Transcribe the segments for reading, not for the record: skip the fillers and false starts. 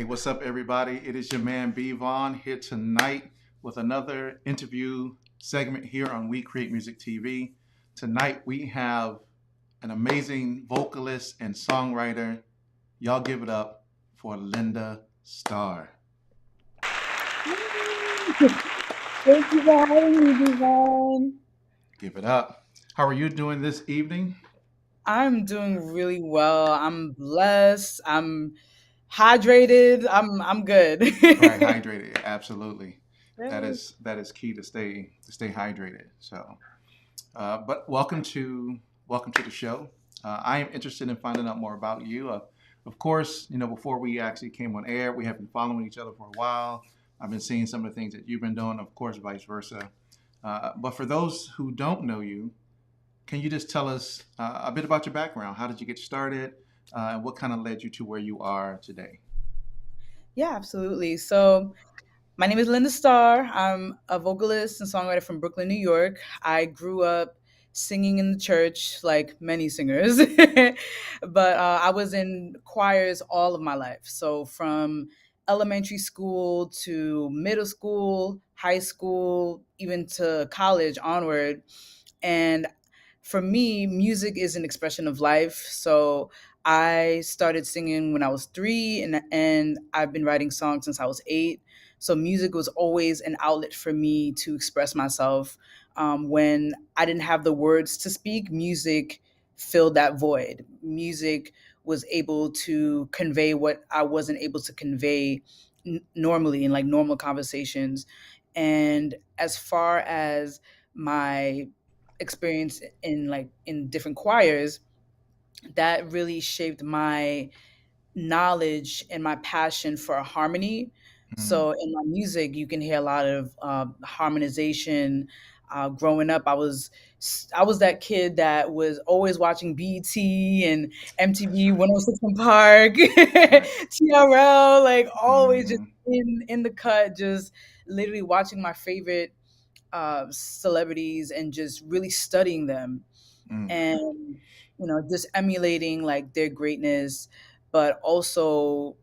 Hey, what's up, everybody? It is your man B Vaughn here tonight with another interview segment here on We Create Music TV. Tonight we have an amazing vocalist and songwriter. Y'all give it up for Lynda Starr. Thank you for having me, Devon. Give it up. How are you doing this evening? I'm doing really well. I'm blessed. I'm hydrated. I'm good. Right, hydrated. Absolutely. That Yes. is that is key to stay hydrated. But welcome to the show. I am interested in finding out more about you. Of course, before we actually came on air, we have been following each other for a while. I've been seeing some of the things that you've been doing, of course, vice versa. But for those who don't know you, can you just tell us a bit about your background? How did you get started? And what kind of led you to where you are today? Yeah, absolutely. So, my name is Lynda Starr. I'm a vocalist and songwriter from Brooklyn, New York. I grew up singing in the church like many singers, but I was in choirs all of my life. So, from elementary school to middle school, high school, even to college onward. And for me, music is an expression of life. So I started singing when I was 3, and I've been writing songs since I was 8. So music was always an outlet for me to express myself. When I didn't have the words to speak, music filled that void. Music was able to convey what I wasn't able to convey normally in like normal conversations. And as far as my experience in different choirs, that really shaped my knowledge and my passion for harmony. Mm, So in my music, you can hear a lot of harmonization. Growing up, I was that kid that was always watching BET and MTV 106 in Park, right. TRL, like always just Mm, in the cut, just literally watching my favorite celebrities and just really studying them, mm. and just emulating like their greatness, but also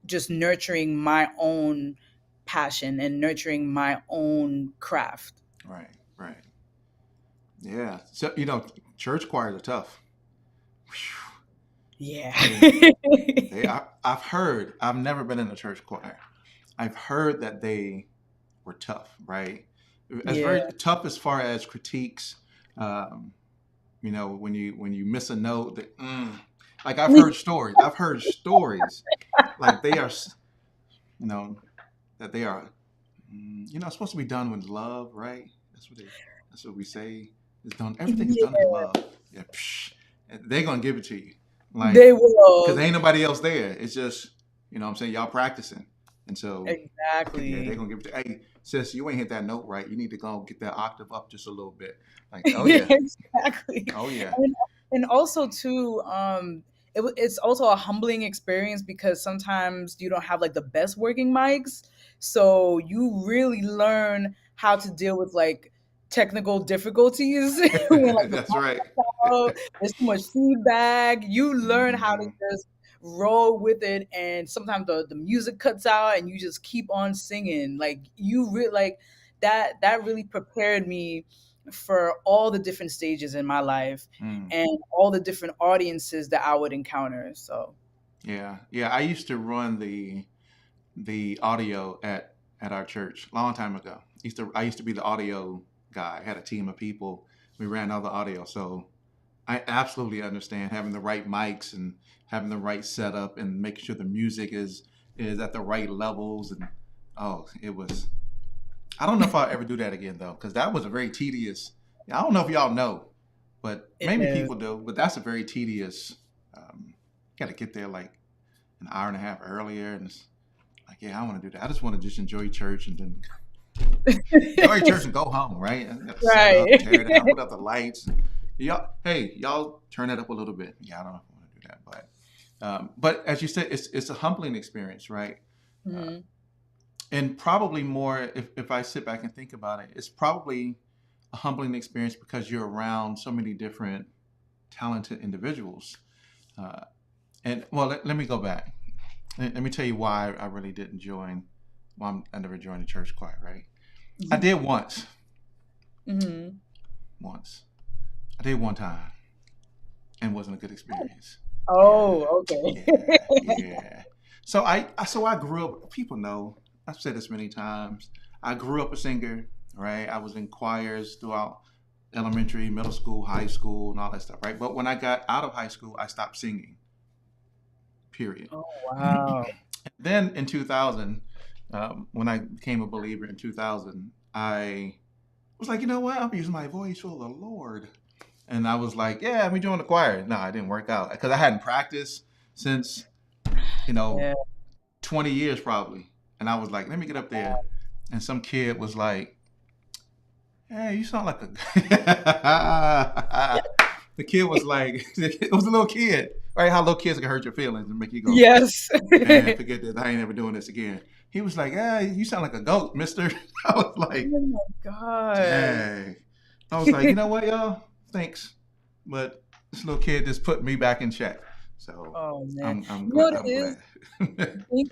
just nurturing my own passion and nurturing my own craft. Right, right. Yeah. So, church choirs are tough. Whew. Yeah. They are. I've never been in a church choir. I've heard that they were tough, right? It's Yeah. very tough as far as critiques. Um, when you miss a note, like I've heard stories like they are, you know, that they are, supposed to be done with love, right? That's what we say. It's done. Everything is done in Yeah, love. Yeah, psh, and they're gonna give it to you, like they because will. ain't nobody else there. It's just, what I'm saying, y'all practicing, and so yeah, they're Exactly. gonna give it to. Hey, sis, you ain't hit that note right. You need to go get that octave up just a little bit. Like, oh Yeah, yeah, exactly. oh yeah, And also too, it's also a humbling experience because sometimes you don't have like the best working mics, so you really learn how to deal with like technical difficulties when like the that's right. oh, there's too much feedback. You learn how to Hmm. just roll with it, and sometimes the music cuts out, and you just keep on singing. Like you really like that. That really prepared me for all the different stages in my life Mm. and all the different audiences that I would encounter. So Yeah, yeah. I used to run the audio at our church a long time ago. I used to be the audio guy. I had a team of people. We ran all the audio, so I absolutely understand having the right mics and having the right setup and making sure the music is at the right levels. And oh, it was. I don't know if I'll ever do that again though, because that was a very tedious. I don't know if y'all know, but it maybe is. people do. But that's a very tedious. You got to get there like an hour and a half earlier, and it's like, yeah, I want to do that. I just want to just enjoy church and then enjoy church and go home, right? And gotta set up, Right. tear it down, put up the lights. Y'all, hey, y'all turn it up a little bit. Yeah, I don't know if I want to do that, but as you said, it's a humbling experience, right? Uh, Mhm. and probably more if I sit back and think about it, it's probably a humbling experience because you're around so many different talented individuals. Uh, and well, let me go back. Let me tell you why I really didn't join. Why I never joined the church choir. Right? I Mhm. did once. Mhm. Once. I did one time, and wasn't a good experience. Yeah. Oh, okay. Yeah. Yeah. So I grew up. People know. I've said this many times. I grew up a singer. Right. I was in choirs throughout elementary, middle school, high school, and all that stuff. Right. But when I got out of high school, I stopped singing. Period. Oh, wow. Then in 2000, when I became a believer in 2000, I was like, you know what? I'm using my voice for the Lord. And I was like, yeah, I'm joining the choir. No, it didn't work out because I hadn't practiced since, you know, Yeah. 20 years probably. And I was like, let me get up there. And some kid was like, hey, you sound like a. The kid was like, it was a little kid, right? How little kids can hurt your feelings and make you go, Yes. man, forget this. I ain't never doing this again. He was like, hey, you sound like a goat, mister. I was like, Oh my God. dang. I was like, you know what, y'all? Thanks. But this little kid just put me back in check. So Oh man. I'm You know glad. what it I'm is? glad. I think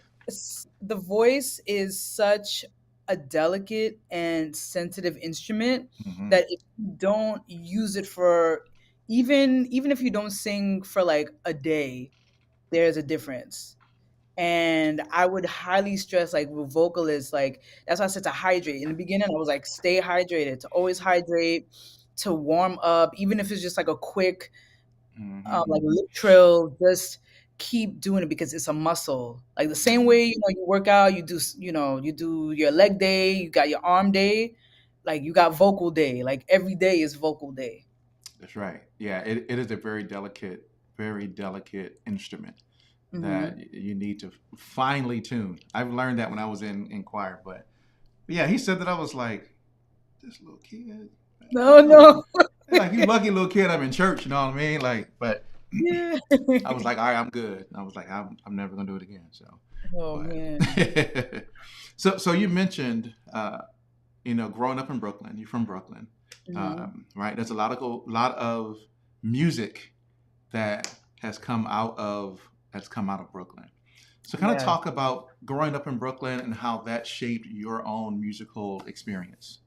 the voice is such a delicate and sensitive instrument Hmm. that if you don't use it for even if you don't sing for like a day, there's a difference. And I would highly stress like with vocalists, like that's why I said to hydrate. In the beginning, I was like, stay hydrated, to always hydrate, to warm up, even if it's just like a quick Hmm. like lip trill, just keep doing it because it's a muscle. Like the same Hmm. way, you work out, you do your leg day, you got your arm day, like you got vocal day. Like every day is vocal day. That's right. Yeah, it is a very delicate instrument that Hmm. you need to finely tune. I've learned that when I was in choir, but yeah, he said that I was like, this little kid. No, no. Like you lucky little kid. I'm in church. You know what I mean? Like, but Yeah. I was like, all right, I'm good. I was like, I'm never gonna do it again. So, Oh man. but so you mentioned, growing up in Brooklyn. You're from Brooklyn, Hmm. right? There's a lot of music that has come out of Brooklyn. So, kind of Yeah. talk about growing up in Brooklyn and how that shaped your own musical experience.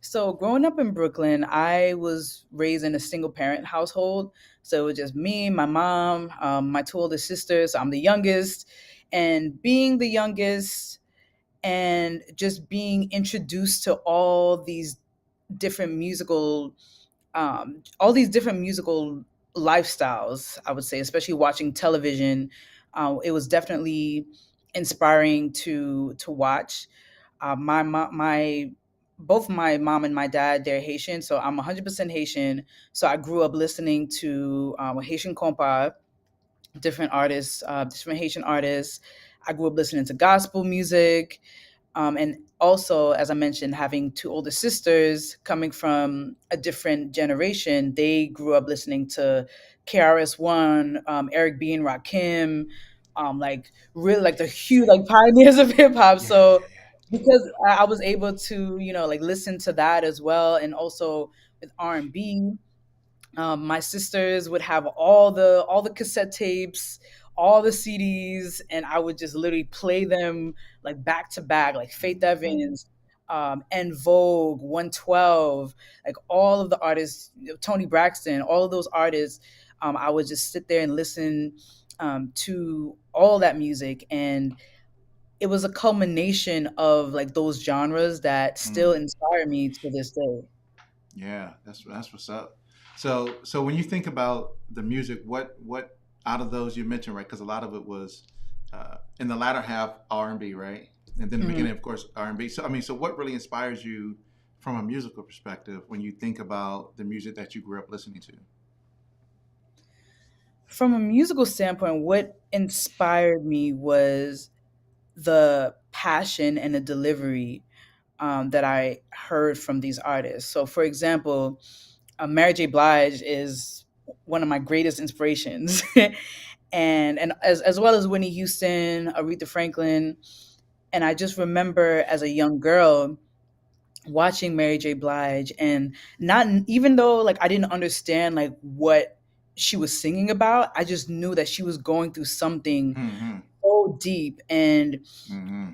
So growing up in Brooklyn, I was raised in a single parent household. So it was just me, my mom, my two older sisters. I'm the youngest. And being the youngest and just being introduced to different musical all these different musical lifestyles, I would say, especially watching television, it was definitely inspiring to watch. My both my mom and my dad, they're Haitian, so I'm 100% Haitian. So I grew up listening to Haitian compa, different Haitian artists. I grew up listening to gospel music, and also, as I mentioned, having two older sisters coming from a different generation, they grew up listening to KRS-One, Eric B. and Rakim, like really like the huge like pioneers of hip hop. Yeah, So yeah, because I was able to, like listen to that as well, and also with R&B. My sisters would have all the cassette tapes, all the CDs, and I would just literally play them like back to back, like yeah. Faith Hmm. Evans, and Vogue, 112, like all of the artists, Tony Braxton, all of those artists. I would just sit there and listen to all that music, and it was a culmination of like those genres that still Mm. inspire me to this day. Yeah, that's what's up. So when you think about the music, what out of those you mentioned, right? Because a lot of it was in the latter half R&B, right? And then the Mhm. beginning, of course, R&B. So I mean, so what really inspires you from a musical perspective when you think about the music that you grew up listening to? From a musical standpoint, what inspired me was the passion and the delivery that I heard from these artists. So, for example, Mary J. Blige is one of my greatest inspirations, and as well as Whitney Houston, Aretha Franklin. And I just remember as a young girl watching Mary J. Blige, and not even though like I didn't understand like what she was singing about, I just knew that she was going through something Hmm. so deep, and Mm-hmm.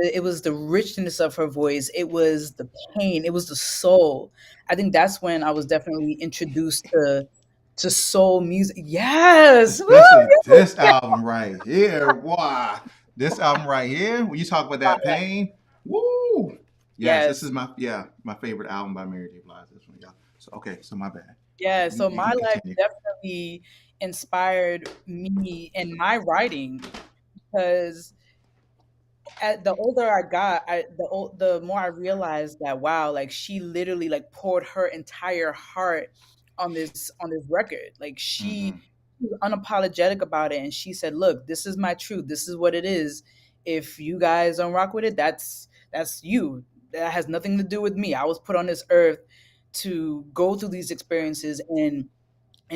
it was the richness of her voice. It was the pain. It was the soul. I think that's when I was definitely introduced to soul music. Yes, woo, Especially this yes, album right here. Wow. This album right here, when you talk about that pain, woo. Yes, this yes. is my favorite album by Mary J. Blige. This one, y'all. So okay, so my bad. Yeah, You, so you my can life continue. definitely inspired me in my writing because the older I got, the more I realized that wow, like she literally like poured her entire heart on this record. Like Mm-hmm. she was unapologetic about it, and she said, "Look, this is my truth. This is what it is. If you guys don't rock with it, that's you. That has nothing to do with me. I was put on this earth to go through these experiences and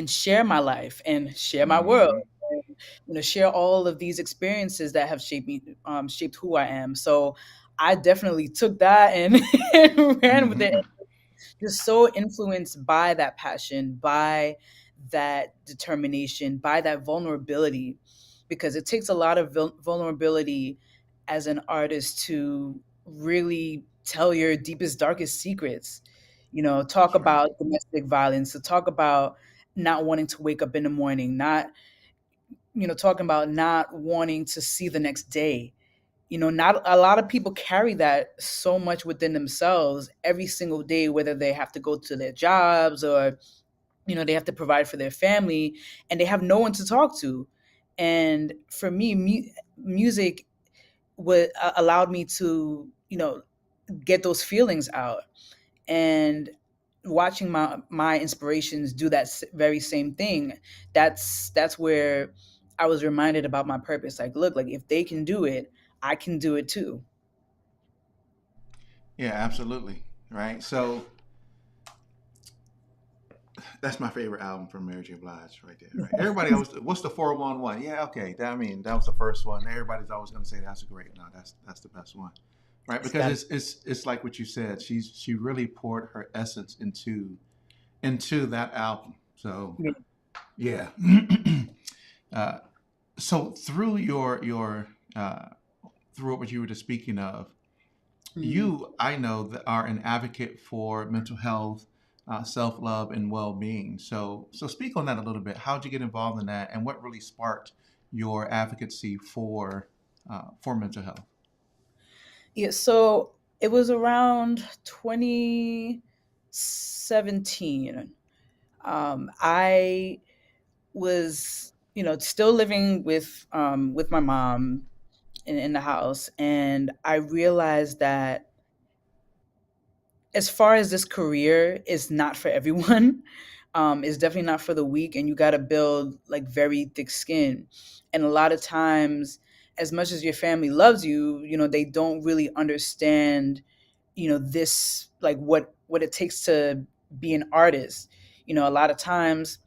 share my life and share my world Mm-hmm. and share all of these experiences that have shaped me, shaped who I am. So I definitely took that and, and ran with it, Mm-hmm. just so influenced by that passion, by that determination, by that vulnerability, because it takes a lot of vulnerability as an artist to really tell your deepest, darkest secrets. Talk That's right. about domestic violence, to talk about not wanting to wake up in the morning, not, talking about not wanting to see the next day. Not a lot of people carry that so much within themselves every single day, whether they have to go to their jobs or, they have to provide for their family and they have no one to talk to. And for me, music would allowed me to, get those feelings out. And watching my inspirations do that very same thing, that's where I was reminded about my purpose. Like, look, like if they can do it, I can do it too. Yeah, absolutely. Right. So that's my favorite album from Mary J. Blige, right there. Right. Everybody always, what's the 411? Yeah, okay. I mean, that was the first one. Everybody's always going to say that's a great. No, that's the best one, right? Because That it's like what you said. She really poured her essence into that album. So yeah. uh, so through your through what you were just speaking of, mm. you, I know, that are an advocate for mental health, self love, and well being. So speak on that a little bit. How'd you get involved in that, and what really sparked your advocacy for mental health? Yeah, so it was around 2017. I was, still living with my mom in the house, and I realized that as far as this career is not for everyone. It's definitely not for the weak, and you got to build like very thick skin. And a lot of times, as much as your family loves you, they don't really understand, this like what it takes to be an artist. A lot of times,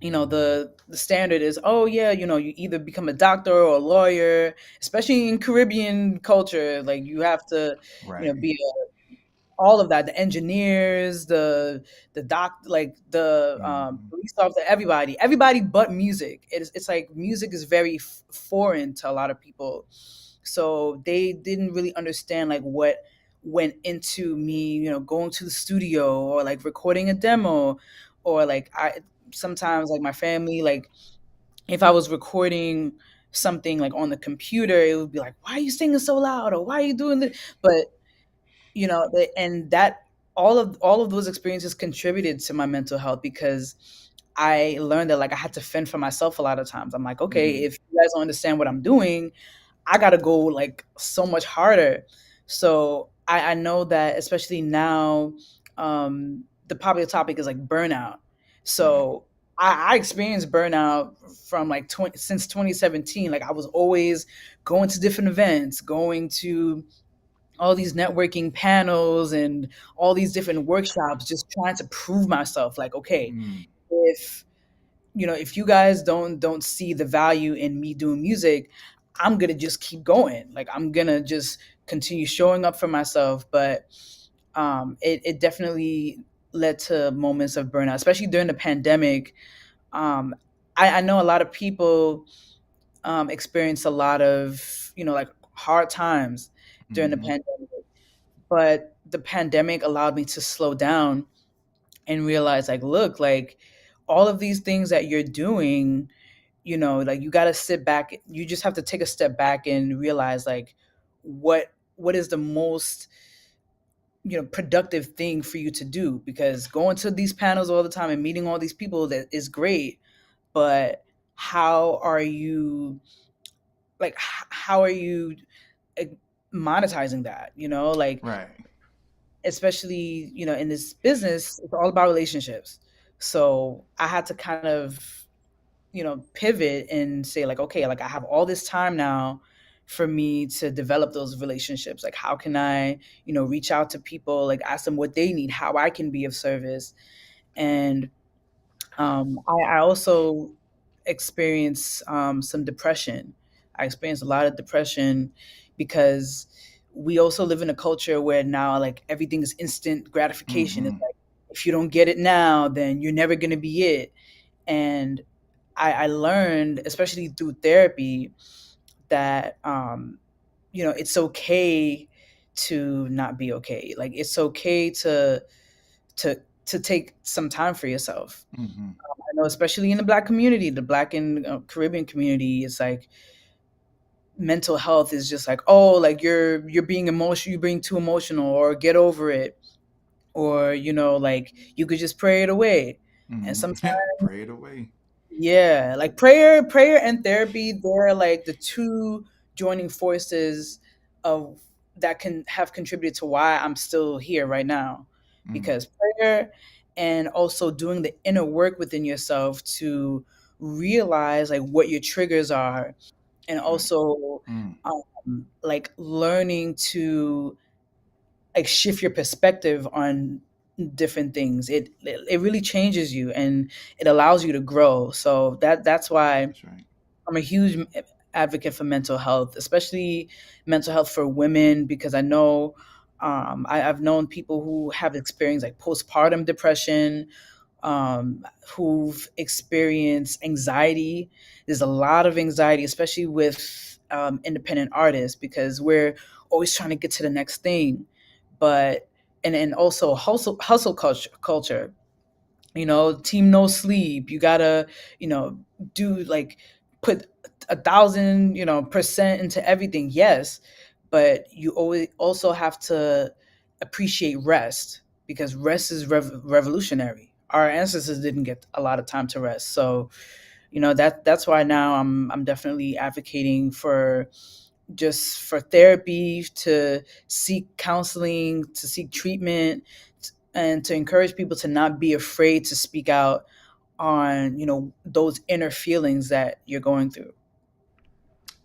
the standard is, oh yeah, you either become a doctor or a lawyer, especially in Caribbean culture. Like you have to, Right. be all of that, the engineers, the doc, like the Hmm. police officer, everybody but music. It's like music is very foreign to a lot of people, so they didn't really understand like what went into me, going to the studio or like recording a demo, or like I sometimes, like my family, like if I was recording something like on the computer, it would be like, why are you singing so loud, or why are you doing this? But and that all of those experiences contributed to my mental health, because I learned that like I had to fend for myself a lot of times. I'm like, okay, Hmm. if you guys don't understand what I'm doing, I gotta go like so much harder. So I know that, especially now, the popular topic is like burnout. Right. So I experienced burnout from like since 2017. Like I was always going to different events, going to all these networking panels and all these different workshops, just trying to prove myself. Like, okay, Mm. if if you guys don't see the value in me doing music, I'm gonna just keep going. Like I'm gonna just continue showing up for myself. But it definitely led to moments of burnout, especially during the pandemic. um, I know a lot of people experienced a lot of, like hard times during the Hmm. pandemic. But the pandemic allowed me to slow down and realize, like, look, like all of these things that you're doing, like you got to sit back. You just have to take a step back and realize, like, what is the most, productive thing for you to do, because going to these panels all the time and meeting all these people, that is great, but how are you, how are you, like, monetizing that, like, Right. especially, in this business, it's all about relationships. So I had to kind of, pivot and say, like, okay, like I have all this time now for me to develop those relationships. Like, how can I, reach out to people, like ask them what they need, how I can be of service. And I also experienced some depression. I experienced a lot of depression because we also live in a culture where now, like, everything is instant gratification. It's Hmm. like, if you don't get it now, then you're never going to be it. And I learned, especially through therapy, that it's okay to not be okay. Like, it's okay to to take some time for yourself. Hmm. I know, especially in the Black community, the Black and Caribbean community, it's like mental health is just like, oh, like you're being emotional, you're being too emotional, or get over it, or like you could just pray it away. And Hmm. sometimes, Pray it away. yeah, like prayer and therapy, they're like the two joining forces of that can have contributed to why I'm still here right now. Mm. Because prayer and also doing the inner work within yourself to realize, like, what your triggers are, and Right. also Mm. like learning to, like, shift your perspective on different things. It really changes you, and it allows you to grow. So that's why That's right. I'm a huge advocate for mental health, especially mental health for women, because I know, I've known people who have experienced, like, postpartum depression, who've experienced anxiety. There's a lot of anxiety, especially with independent artists, because we're always trying to get to the next thing. But and also hustle culture. Team no sleep. You gotta, do, like, put 1,000, percent into everything. Yes, but you always also have to appreciate rest, because rest is revolutionary. Our ancestors didn't get a lot of time to rest. So, that's why now I'm definitely advocating for, just for therapy, to seek counseling, to seek treatment, and to encourage people to not be afraid to speak out on, those inner feelings that you're going through.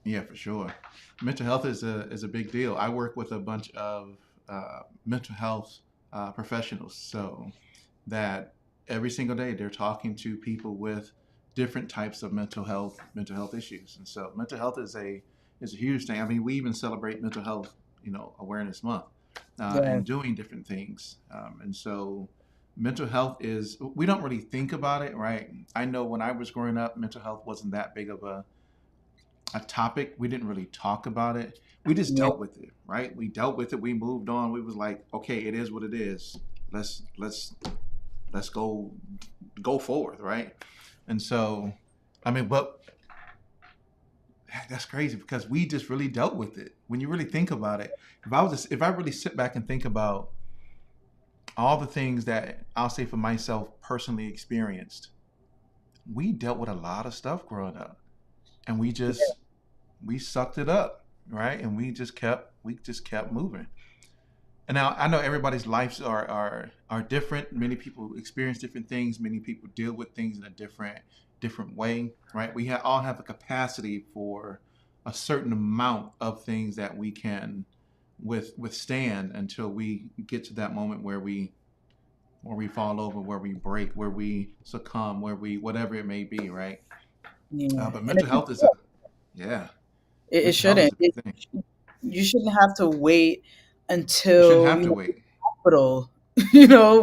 Yeah, for sure. Mental health is a big deal. I work with a bunch of mental health professionals, so that every single day they're talking to people with different types of mental health issues, and so mental health is a huge thing. I mean, we even celebrate mental health, awareness month, Yeah. and doing different things, and so mental health is, we don't really think about it, right? I know when I was growing up, mental health wasn't that big of a topic. We didn't really talk about it. We just Yeah. dealt with it, right? We dealt with it. We moved on. We was like, okay, it is what it is. Let's go forward, right? And so, I mean, but that's crazy because we just really dealt with it. When you really think about it, if I really sit back and think about all the things that I'll say for myself personally experienced, we dealt with a lot of stuff growing up, and we sucked it up, right? And we just kept moving. And now I know everybody's lives are different. Many people experience different things. Many people deal with things in a different way, right? All have a capacity for a certain amount of things that we can withstand until we get to that moment where we fall over, where we break, where we succumb, where we whatever it may be, right? Yeah. But And mental health is a yeah, it mental health is shouldn't. a big thing. You shouldn't have to wait You shouldn't until, have to wait. hospital,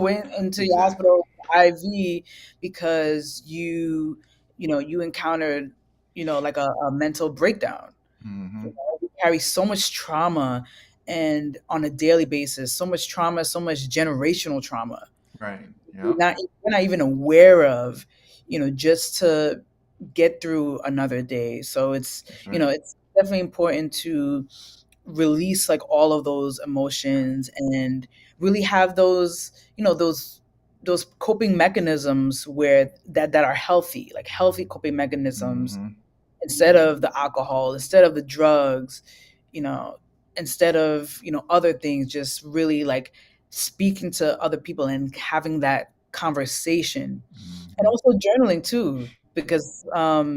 went into your Exactly. hospital IV because you encountered like a mental breakdown. Mm-hmm. We carry so much trauma, and on a daily basis, so much trauma, so much generational trauma. Right. We're Yep. not even aware of, just to get through another day. So That's right. it's definitely important to release like all of those emotions and really have those, those coping mechanisms where that are healthy, like healthy coping mechanisms, Mm-hmm. instead of the alcohol, instead of the drugs, you know, instead of, other things, just really like speaking to other people and having that conversation. And Mm-hmm. also journaling too, because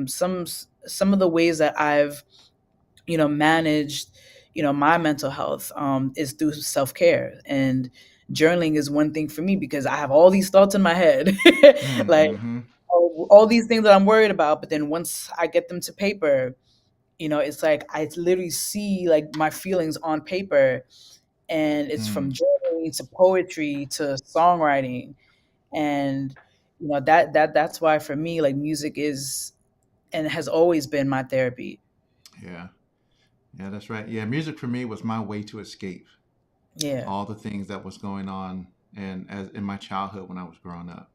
some of the ways that I've, managed, my mental health, is through self-care. And journaling is one thing for me because I have all these thoughts in my head, like Mm-hmm. all these things that I'm worried about. But then once I get them to paper, it's like I literally see like my feelings on paper, and it's from Mm. journaling to poetry to songwriting. And that's why for me, like, music is and has always been my therapy. Yeah. Yeah, that's right. Yeah, music for me was my way to escape Yeah. all the things that was going on and as in my childhood when I was growing up.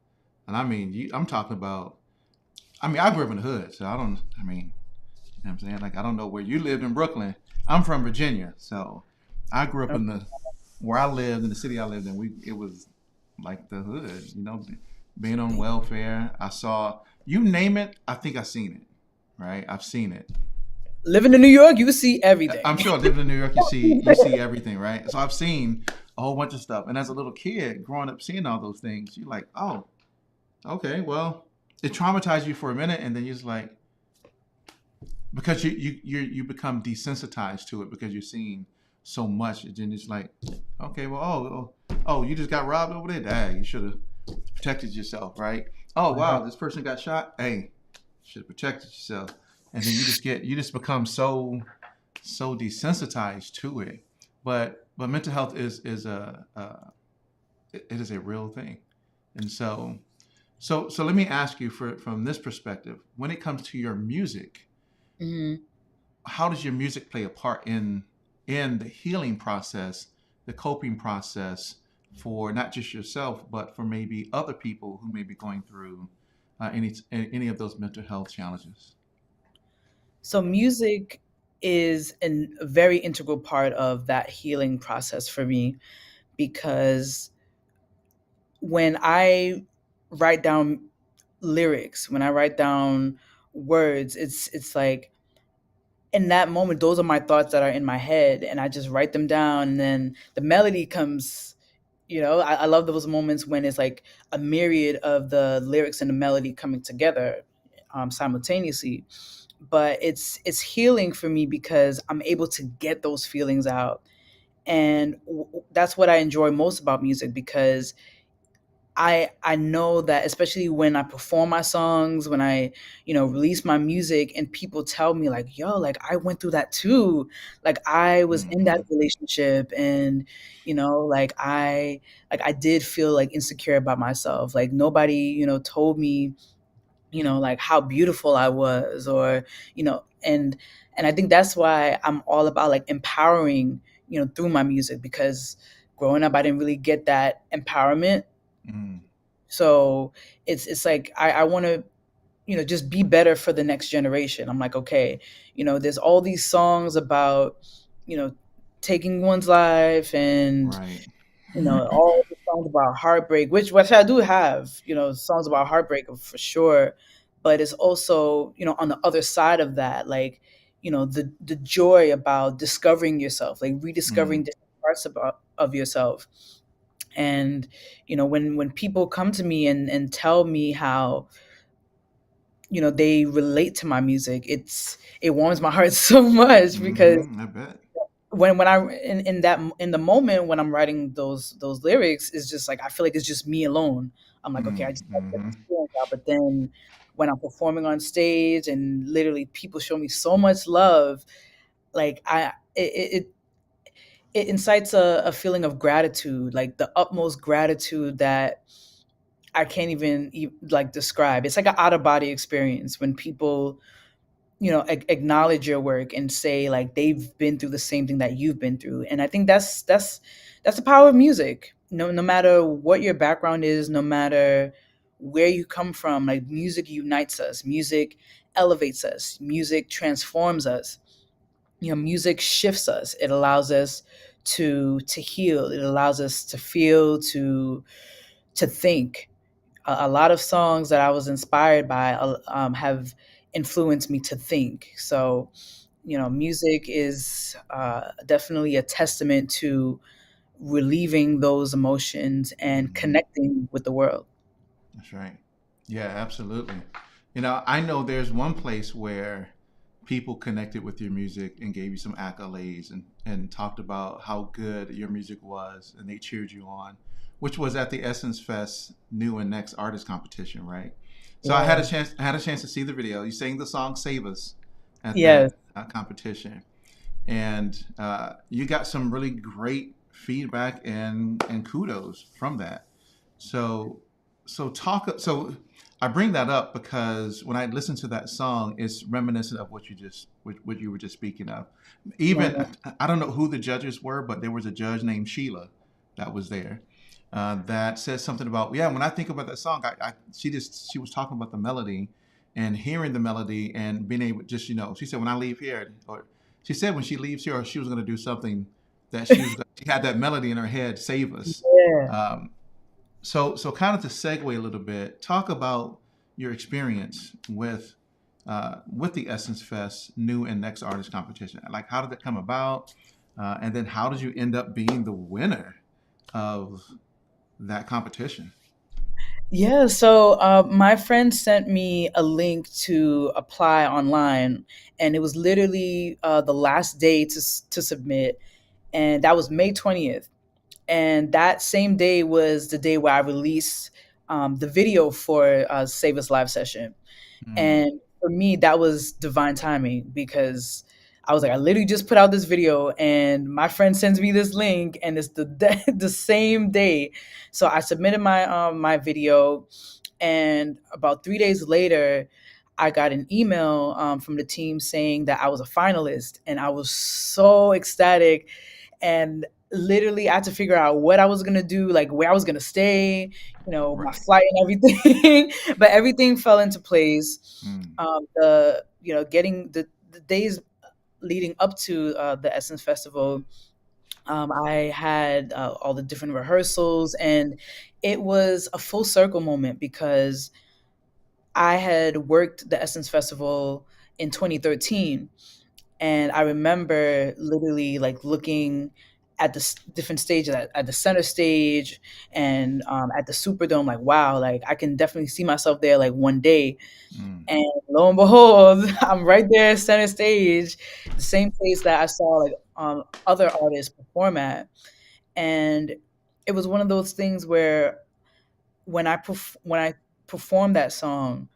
And I mean, I'm talking about. I mean, I grew up in the hood, so I don't. I mean, you know what I'm saying? Like, I don't know where you lived in Brooklyn. I'm from Virginia, so I grew up in the where I lived in the city I lived in. It was like the hood, being on welfare. I saw you name it. I think I've seen it. Right, I've seen it. Living in New York, you see I'm everything. sure living in New York, you see everything, right? So I've seen a whole bunch of stuff, and as a little kid growing up, seeing all those things, you're like, oh, okay, well, it traumatized you for a minute, and then you're just like, because you become desensitized to it because you're seeing so much, and then it's like, okay, well, oh, you just got robbed over there. Dang, you should have protected yourself, right? Oh wow, this person got shot. Hey, should have protected yourself. And then you just become so desensitized to it. But mental health is it is a real thing, and so let me ask you from this perspective, when it comes to your music, Hmm. how does your music play a part in the healing process, the coping process for not just yourself, but for maybe other people who may be going through any of those mental health challenges? So music is a very integral part of that healing process for me, because when I write down lyrics, when I write down words, it's like in that moment, those are my thoughts that are in my head, and I just write them down, and then the melody comes. I love those moments when it's like a myriad of the lyrics and the melody coming together, simultaneously. But it's healing for me because I'm able to get those feelings out, and that's what I enjoy most about music, because I know that, especially when I perform my songs, when I, release my music, and people tell me like, yo, like I went through that too. Like I was in that Mm-hmm. relationship, and, like I did feel like insecure about myself. Like nobody, told me, like how beautiful I was, or, and I think that's why I'm all about like empowering, through my music, because growing up I didn't really get that empowerment. Mm-hmm. So it's like I want to, just be better for the next generation. I'm like, okay, there's all these songs about, you know, taking one's life, and Right. all the songs about heartbreak, which I do have, songs about heartbreak for sure. But it's also, on the other side of that, like, the joy about discovering yourself, like rediscovering Mm. different parts of yourself. And when people come to me and tell me how, they relate to my music, it warms my heart so much, because Mm-hmm. I bet. when I in the moment when I'm writing those lyrics, it's just like I feel like it's just me alone. I'm like, okay, I just gotta get Mm-hmm. this feeling out. But then when I'm performing on stage and literally people show me so much love, like it incites a feeling of gratitude, like the utmost gratitude that I can't even like describe. It's like an out of body experience when people, acknowledge your work and say like they've been through the same thing that you've been through. And I think that's the power of music. No matter what your background is, no matter where you come from, like music unites us, music elevates us, music transforms us. Music shifts us. It allows us to heal. It allows us to feel, to think. A lot of songs that I was inspired by have influenced me to think. So, music is definitely a testament to relieving those emotions and Hmm. connecting with the world. That's right. Yeah, absolutely. I know there's one place where people connected with your music and gave you some accolades and talked about how good your music was and they cheered you on, which was at the Essence Fest New and Next Artist Competition, right? So Yeah. I had a chance to see the video. You sang the song "Save Us" at that Yes. competition, and you got some really great feedback and kudos from that. So so I bring that up because when I listen to that song, it's reminiscent of what you were just speaking of. Even Yeah. I don't know who the judges were, but there was a judge named Sheila that was there that said something about, yeah. When I think about that song, she was talking about the melody and hearing the melody and being able just she said when I leave here, or she said when she leaves here, she was going to do something that she had that melody in her head, save us. Yeah. Um, so kind of to segue a little bit, talk about your experience with the Essence Fest New and Next Artist Competition. Like, how did that come about, and then how did you end up being the winner of that competition? Yeah, so my friend sent me a link to apply online, and it was literally the last day to submit, and that was May 20th. And that same day was the day where I released the video for Save Us Live session. Mm, And for me, that was divine timing because I was like, I literally just put out this video, and my friend sends me this link, and it's the same day. So I submitted my video, and about 3 days later, I got an email from the team saying that I was a finalist, and I was so ecstatic. And literally, I had to figure out what I was gonna do, like where I was gonna stay, my right. flight and everything. But everything fell into place. Mm, The getting the days leading up to the Essence Festival, I had all the different rehearsals, and it was a full circle moment because I had worked the Essence Festival in 2013, and I remember literally like looking at the different stages, at the center stage and at the Superdome, like, wow, like I can definitely see myself there like one day. mm, And lo and behold, I'm right there center stage, the same place that I saw like other artists perform at. And it was one of those things where when I performed that song,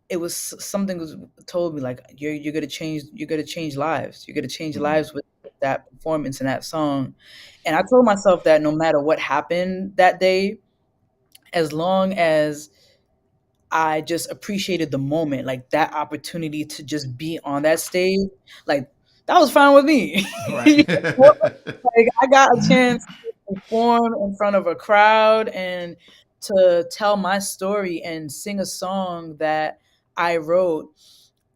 it was something was told me like you're gonna change lives. You're gonna change mm, lives with that performance and that song. And I told myself that no matter what happened that day, as long as I just appreciated the moment, like that opportunity to just be on that stage, like that was fine with me. You right. know? Like I got a chance to perform in front of a crowd and to tell my story and sing a song that I wrote.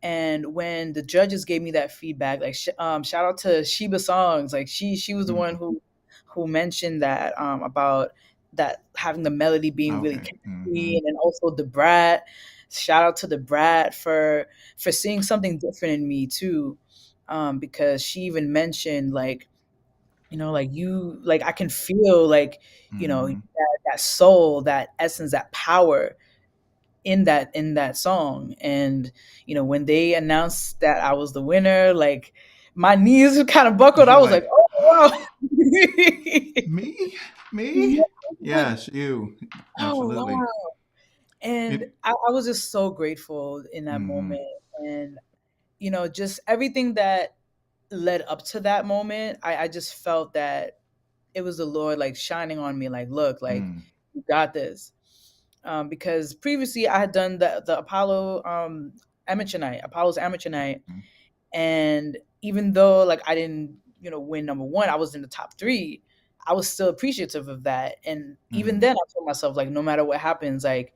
And when the judges gave me that feedback, like shout out to Sheba Songs, like she was the one Mm, who mentioned that about that having the melody being really okay. catchy, Hmm. and then also the Brat. Shout out to the Brat for seeing something different in me too, because she even mentioned like like like I can feel like Hmm. that soul, that essence, that power in that song. And when they announced that I was the winner, like my knees kind of buckled. I You're was like, like, oh wow. me, Yeah, me. like, Yes, you. oh Absolutely. wow. And It. I was just so grateful in that Hmm. moment. And just everything that led up to that moment, I just felt that it was the Lord like shining on me, like, look, like Mm, you got this. Because previously I had done the Apollo amateur night, Apollo's amateur night. Mm-hmm. And even though like I didn't, win number one, I was in the top three. I was still appreciative of that. And even Mm-hmm. then I told myself, like, no matter what happens, like,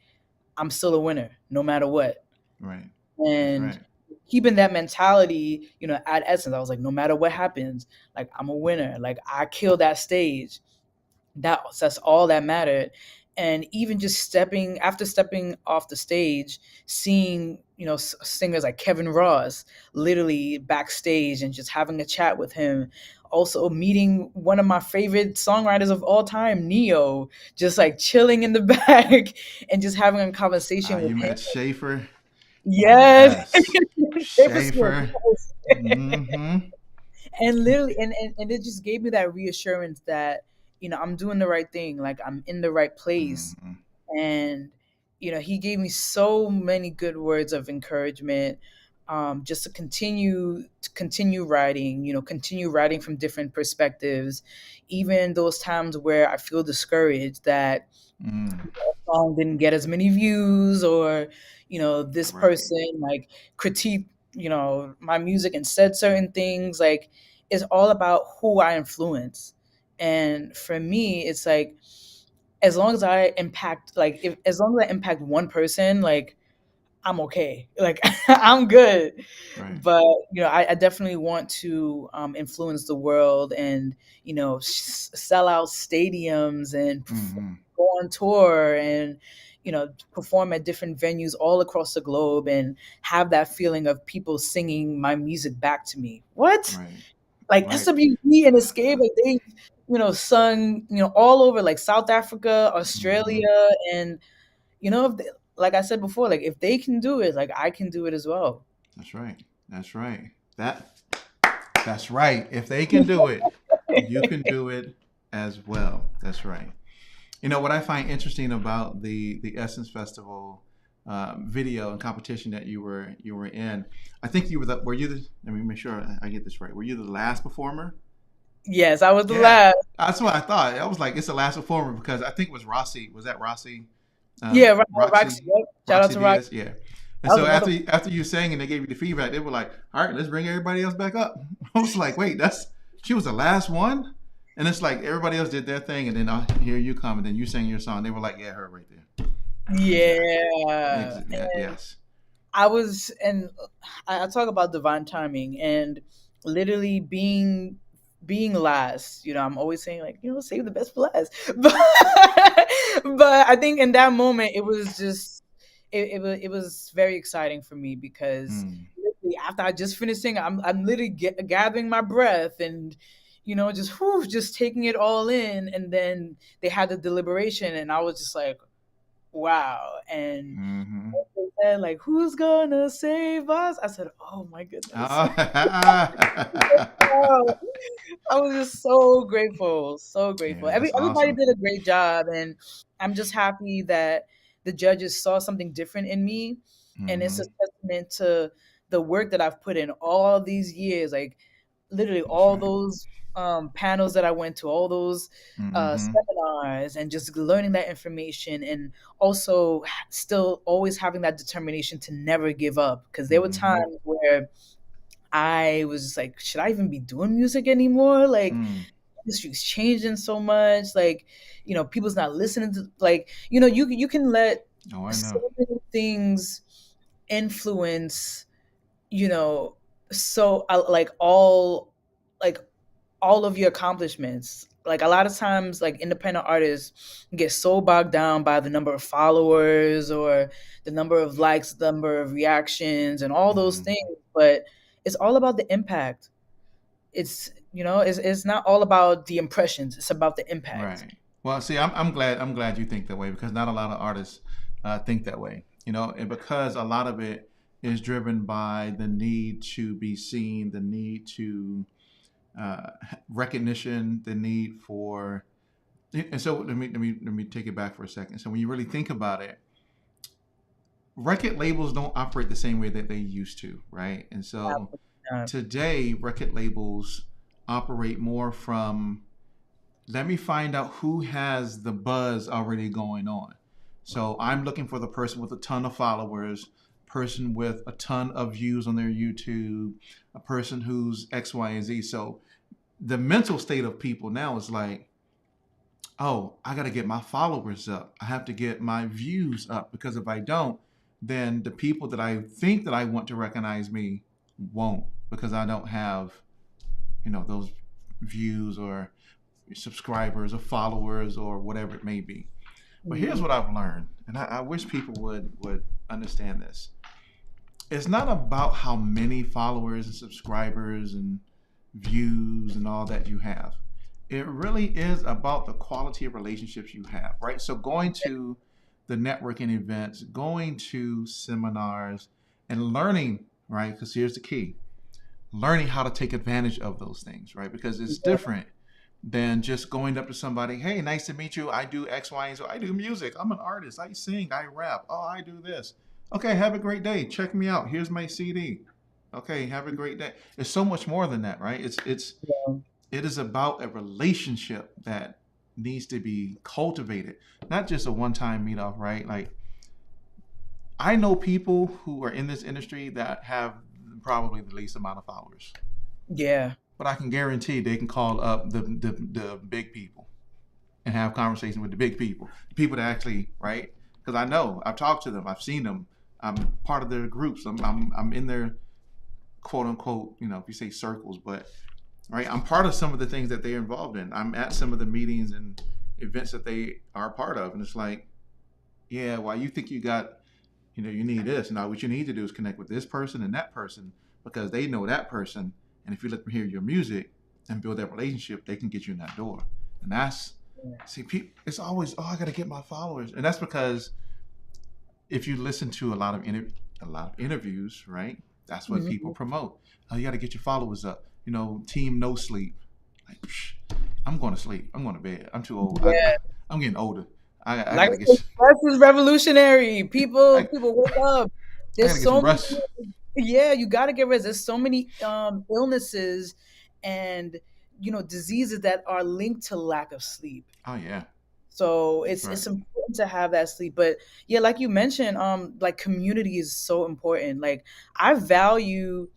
I'm still a winner, no matter what. Right. That's And right. keeping that mentality, at Essence, I was like, no matter what happens, like, I'm a winner. Like, I killed that stage. That's all that mattered. And even just stepping off the stage, seeing singers like Kevin Ross literally backstage and just having a chat with him, also meeting one of my favorite songwriters of all time, Neo, just like chilling in the back and just having a conversation with You him. met Schaefer. Yes. Yes. Schaefer Smith, Schaefer. yes. Mm-hmm. And literally, and it just gave me that reassurance that I'm doing the right thing, like I'm in the right place. Mm-hmm. And he gave me so many good words of encouragement, just to continue writing, continue writing from different perspectives, even those times where I feel discouraged that Mm. a song didn't get as many views, or this Right. person like critiqued my music and said certain things. Like, it's all about who I influence. And for me, it's like, as long as I impact, like, if as long as I impact one person, like, I'm okay. Like, I'm good. Right. But I definitely want to influence the world, and sell out stadiums, and Mm-hmm. go on tour, and perform at different venues all across the globe, and have that feeling of people singing my music back to me. What? Right. Like Right. SWV and Escape, like they sung all over, like South Africa, Mm-hmm. Australia, and if they, like I said before, like if they can do it, like I can do it as well. That's right. That's right. That's right. If they can do it, you can do it as well. That's right. You know what I find interesting about the Essence Festival video and competition that you were in. I think you were you the let me make sure I get this right. Were you the last performer? Yes, I was the Yeah, last. that's what I thought. I was like, it's the last performer because I think it was Rossi. Was that Rossi? Yeah, Roxy. Roxy, Yep. Shout out Roxy to Roxy. Diaz. Yeah. And That was so another. after you sang and they gave you the feedback, they were like, "All right, let's bring everybody else back up." I was like, "Wait, that's she was the last one," and it's like everybody else did their thing, and then I hear you come, and then you sang your song. They were like, "Yeah, her right there." Exactly. Yeah. Yes. I was, and I talk about divine timing, and literally being last. I'm always saying, like, save the best for last. But I think in that moment it was just it was very exciting for me, because Mm, literally after I just finished singing, I'm literally gathering my breath, and just taking it all in. And then they had the deliberation, and I was just like, wow. And mm-hmm. they said, like, who's gonna save us? I said, oh my goodness. Oh, I was just so grateful, so grateful. Yeah, that's Everybody awesome. did a great job, and I'm just happy that the judges saw something different in me, and it's a Mm-hmm. testament to the work that I've put in all these years. Like, literally That's all right. those panels that I went to, all those Mm-hmm. seminars, and just learning that information, and also still always having that determination to never give up. Because there were Mm-hmm. times where I was just like, should I even be doing music anymore? Like, Mm. industry's changing so much. Like, people's not listening to, like, you can let Oh, I so know. many things influence, you know, so like all of your accomplishments. Like, a lot of times, like, independent artists get so bogged down by the number of followers, or the number of likes, the number of reactions, and all those Mm. things. But it's all about the impact. It's not all about the impressions. It's about the impact. Right. Well, see, I'm glad you think that way because not a lot of artists think that way. And because a lot of it is driven by the need to be seen, the need to recognition, the need for. And so let me take it back for a second. So when you really think about it, record labels don't operate the same way that they used to, right? And so Absolutely not. today, record labels operate more from let me find out who has the buzz already going on. So I'm looking for the person with a ton of followers person with a ton of views on their YouTube, a person who's X, Y, and Z. So the mental state of people now is like, oh, I got to get my followers up. I have to get my views up, because if I don't, then the people that I think that I want to recognize me won't, because I don't have, those views or subscribers or followers or whatever it may be. But here's Mhm. what I've learned, and I wish people would understand this. It's not about how many followers and subscribers and views and all that you have. It really is about the quality of relationships you have, right? So going to the networking events, going to seminars, and learning, right? Because here's the key: learning how to take advantage of those things, right? Because it's different than just going up to somebody, hey, nice to meet you. I do X, Y, and Z. I do music. I'm an artist. I sing. I rap. Oh, I do this. Okay, have a great day. Check me out. Here's my CD. Okay, have a great day. It's so much more than that, right? Yeah. It is about a relationship that needs to be cultivated, not just a one-time meet off, right? Like, I know people who are in this industry that have probably the least amount of followers, Yeah. but I can guarantee they can call up the big people and have conversation with the big people, the people that actually, right? Because I know I've talked to them, I've seen them. I'm part of their groups. I'm in their quote unquote, if you say circles, but right, I'm part of some of the things that they're involved in. I'm at some of the meetings and events that they are a part of, and it's like, yeah, well, you think you got, you need this. Now, what you need to do is connect with this person and that person, because they know that person, and if you let them hear your music and build that relationship, they can get you in that door. And that's, see, people, it's always, oh, I got to get my followers, and that's because if you listen to a lot of interviews, right? That's what people Mhm. promote. Oh, you got to get your followers up. Team no sleep. Like, psh, I'm going to sleep. I'm going to bed. I'm too old. Yeah. I'm getting older. I Like got I to said, get. stress is revolutionary. I, People wake up. I got There's to get some so many. rest. Yeah, you got to get rest. There's so many illnesses and diseases that are linked to lack of sleep. Oh yeah, So that's it's right. important to have that sleep. But yeah, like you mentioned, like community is so important. Like I value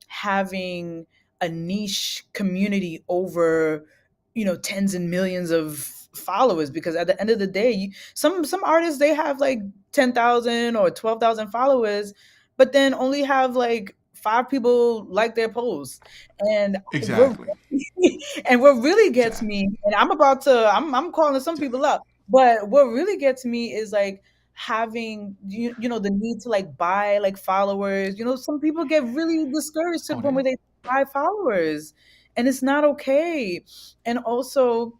having a niche community over, tens and millions of followers, because at the end of the day, some artists, they have like 10,000 or 12,000 followers, but then only have like five people like their posts. And we're Exactly. and what really gets Exactly. me, and I'm calling some people up, but what really gets me is like having the need to like buy like followers. Some people get really discouraged to the Oh, point yeah. where they buy followers, and it's not okay. And also,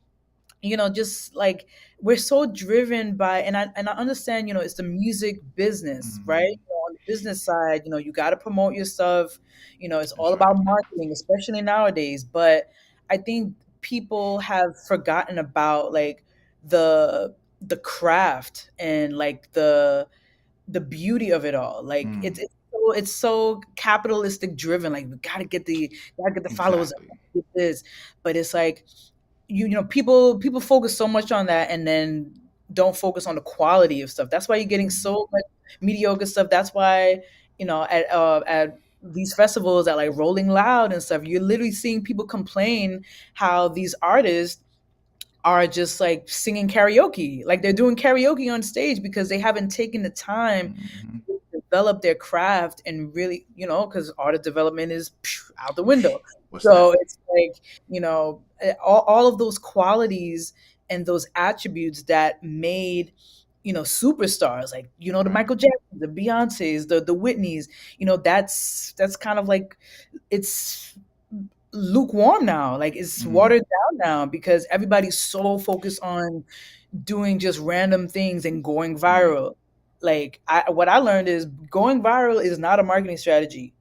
just like we're so driven by, and I understand, it's the music business, right? Hmm. On the business side, you got to promote your stuff. It's all That's right. about marketing, especially nowadays. But I think people have forgotten about like the craft and like the beauty of it all. Like Mm, it's so capitalistic driven. Like we gotta get the followers, exactly. get this, but it's like people focus so much on that and then don't focus on the quality of stuff. That's why you're getting Hmm. so much mediocre stuff. That's why at these festivals, at like Rolling Loud and stuff, you're literally seeing people complain how these artists are just like singing karaoke, like they're doing karaoke on stage because they haven't taken the time Hmm. to develop their craft and really, because artist development is out the window. What's So that? it's like, all of those qualities and those attributes that made, superstars, like, the Right. Michael Jacksons, the Beyoncés, the Whitneys, that's kind of like, it's lukewarm now. Like it's Mm, watered down now because everybody's so focused on doing just random things and going right. viral. Like what I learned is going viral is not a marketing strategy.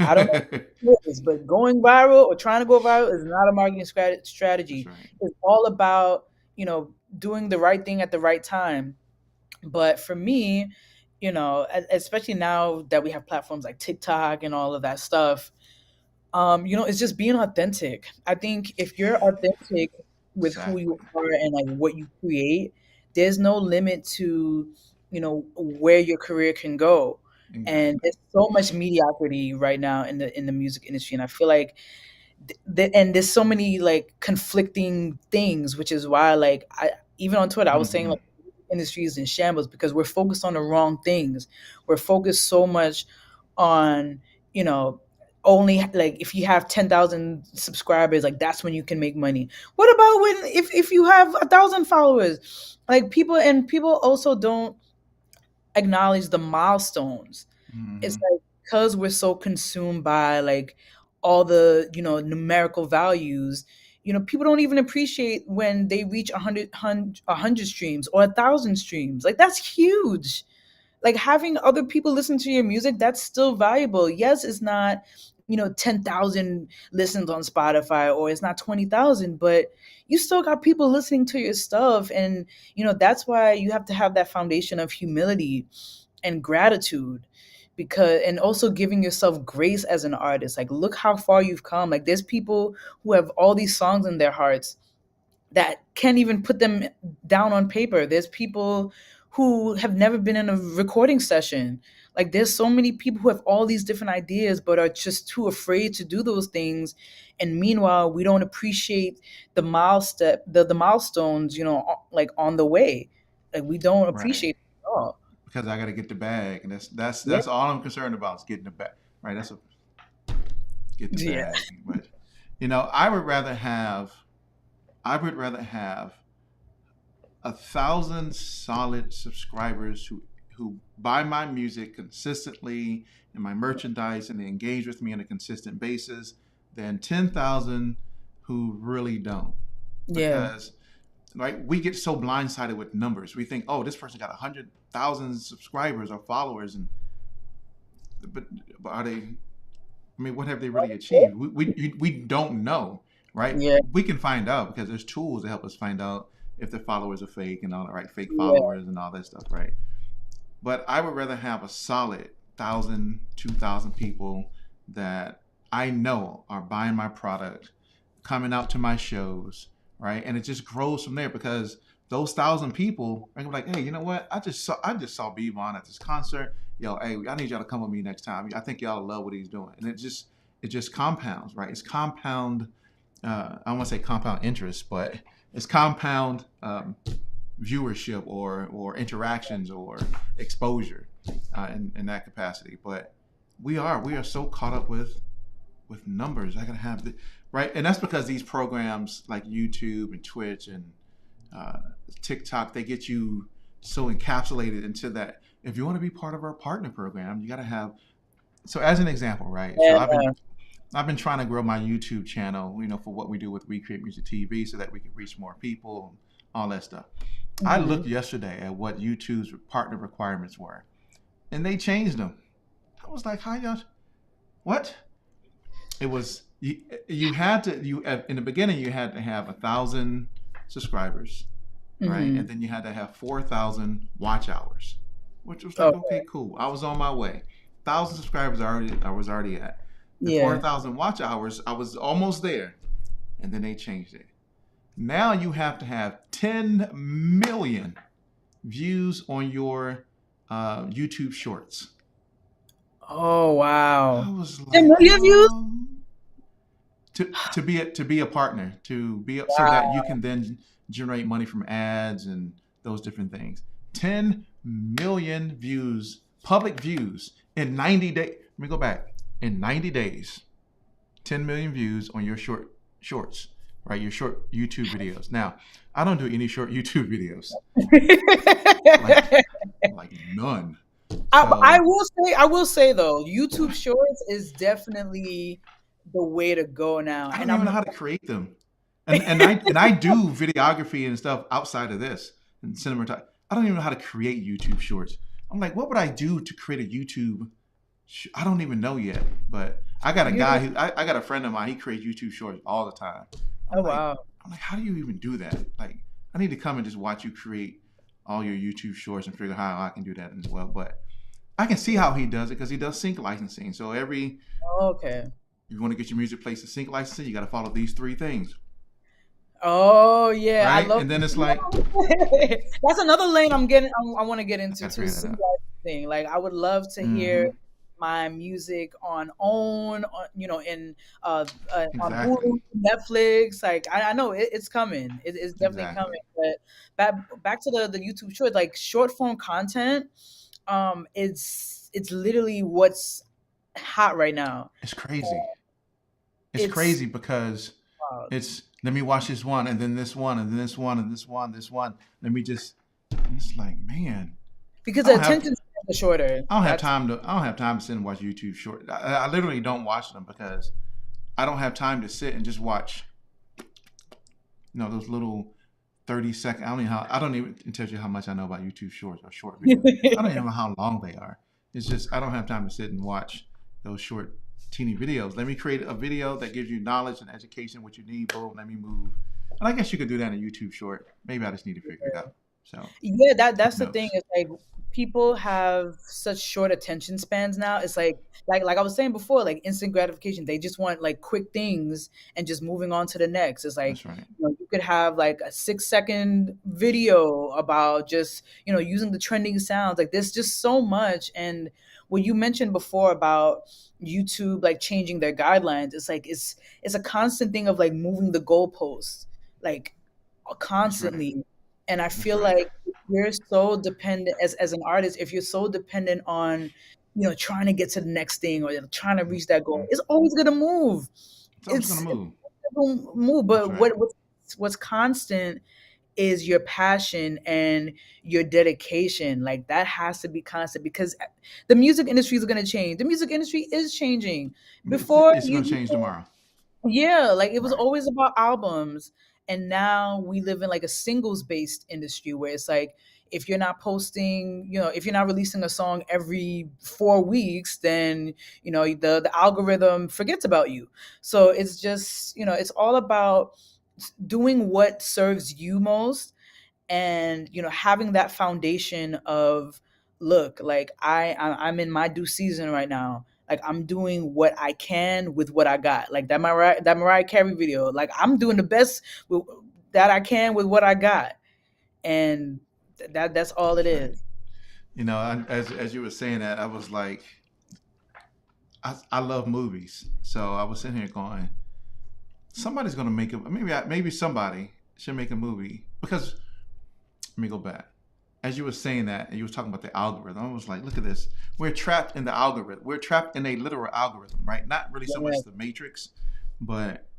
I don't know what it is, but going viral or trying to go viral is not a marketing That's strategy. right. It's all about, doing the right thing at the right time. But for me, especially now that we have platforms like TikTok and all of that stuff, it's just being authentic. I think if you're authentic with who Exactly. you are and like what you create, there's no limit to, where your career can go. And Exactly. there's so much mediocrity right now in the music industry, and I feel like and there's so many like conflicting things, which is why like I even on Twitter I was saying Hmm. like industry is in shambles because we're focused on the wrong things. We're focused so much on, you know, only like if you have 10,000 subscribers, like that's when you can make money. What about when if you have 1,000 followers? Like people also don't acknowledge the milestones. It's Hmm. like because we're so consumed by like all the, you know, numerical values, you know, people don't even appreciate when they reach 100 streams or 1,000 streams. Like that's huge. Like having other people listen to your music, that's still valuable. Yes, it's not, you know, 10,000 listens on Spotify or it's not 20,000, but you still got people listening to your stuff. And, you know, that's why you have to have that foundation of humility and gratitude, because and also giving yourself grace as an artist. Like look how far you've come. Like there's people who have all these songs in their hearts that can't even put them down on paper. There's people who have never been in a recording session. Like there's so many people who have all these different ideas but are just too afraid to do those things. And meanwhile, we don't appreciate the milestones, you know, like on the way. Like we don't Right. appreciate it at all. Because I got to get the bag, and that's Yeah. that's all I'm concerned about is getting the bag. Right. That's a get the Yeah. bag. But I would rather have 1,000 solid subscribers who buy my music consistently and my merchandise and they engage with me on a consistent basis than 10,000 who really don't. Yeah. Because right, we get so blindsided with numbers. We think, oh, this person got 100,000 subscribers or followers, and but, but are they? I mean, what have they really achieved? We don't know, right? Yeah. We can find out because there's tools to help us find out if the followers are fake and all that, right? Fake Yeah. followers and all that stuff, right? But I would rather have a solid 1,000, 2,000 people that I know are buying my product, coming out to my shows, right? And it just grows from there because those 1,000 people are gonna be like, hey, you know what? I just saw Bevon at this concert. Yo, hey, I need y'all to come with me next time. I think y'all love what he's doing, and it just compounds, right? It's compound. I don't want to say compound interest, but it's compound viewership or interactions or exposure in that capacity. But we are so caught up with numbers. I gotta have the right, and that's because these programs like YouTube and Twitch and uh, TikTok, they get you so encapsulated into that. If you want to be part of our partner program, you got to have. So, as an example, right? So, And I've been trying to grow my YouTube channel, for what we do with Recreate Music TV, so that we can reach more people, and all that stuff. I mhm. looked yesterday at what YouTube's partner requirements were, and they changed them. I was like, "How y'all? What?" It was you had to you in the beginning you had to have 1,000 subscribers, right? And Mhm. then you had to have 4,000 watch hours, which was like, Okay. okay, cool. I was on my way. 1,000 subscribers I was already at. The Yeah. 4,000 watch hours, I was almost there, and then they changed it. Now you have to have 10 million views on your YouTube Shorts. Oh I wow. was 10 like, million views? to be a partner, so that Wow. you can then generate money from ads and those different things. 10 million views, public views in 90 days. Let me go back. In 90 days, 10 million views on your shorts, right? Your short YouTube videos. Now, I don't do any short YouTube videos, like none. I So will say though, YouTube Shorts is definitely the way to go now. I And don't even know how to create them. And I do videography and stuff outside of this and cinematography. I don't even know how to create YouTube shorts. I'm like, what would I do to create a YouTube? I don't even know yet. But I got a guy you who I got a friend of mine. He creates YouTube shorts all the time. I'm oh like, wow. I'm like, how do you even do that? Like, I need to come and just watch you create all your YouTube shorts and figure out how I can do that as well. But I can see how he does it because he does sync licensing. So Okay. if you want to get your music placed in sync licensing, you got to follow these three things, Oh yeah, I right? love And then it's like, that's another lane I'm getting I want to get I into got to too. figure that out. thing. Like I would love to hear Mm-hmm. my music on OWN, in on Exactly. Hulu, Netflix. Like I know it's coming. It's definitely Exactly. coming. But back to the YouTube short, like short form content, it's literally what's hot right now. It's crazy. It's It's crazy because uh, it's let me watch this one and then this one and then this one and this one. Let me just. It's like, man, because I the don't have attention spans are shorter. That's I don't have time to sit and watch YouTube short. I literally don't watch them because I don't have time to sit and just watch those little 30 second. I don't even tell you how much I know about YouTube shorts or short videos. I don't even know how long they are. It's just I don't have time to sit and watch those short teeny videos. Let me create a video that gives you knowledge and education, what you need. Boom, let me move. And I guess you could do that in a YouTube short. Maybe I just need to figure it out. So Yeah, who that's the thing. knows? It's like people have such short attention spans now. It's like I was saying before, like instant gratification. They just want like quick things and just moving on to the next. It's like That's right. you could have like a 6 second video about just using the trending sounds. Like there's just so much. And what you mentioned before about YouTube like changing their guidelines, it's like it's a constant thing of like moving the goalposts, like That's right. constantly. And I That's feel right. like if you're so dependent as an artist, if you're so dependent on, trying to get to the next thing or trying to reach that goal, Mhm. it's always gonna move. It's always gonna It's move. gonna move. That's But right. what's constant is your passion and your dedication. Like that has to be constant because the music industry is gonna change. The music industry is changing. Before It's gonna you change tomorrow. Yeah, like it was Right. always about albums. And now we live in like a singles based industry where it's like if you're not posting, if you're not releasing a song every 4 weeks, then the algorithm forgets about you. So it's just, it's all about doing what serves you most and having that foundation of look, like I'm in my due season right now, like I'm doing what I can with what I got, like that Mariah Carey video, like I'm doing the best with, that I can with what I got, and that's all it That's right. is. As you were saying that, I was like, I love movies, so I was sitting here going, somebody's gonna make a maybe somebody should make a movie because let me go back. As you were saying that, and you were talking about the algorithm, I was like, look at this. We're trapped in the algorithm. We're trapped in a literal algorithm, right? Not really so Yeah, much the matrix, but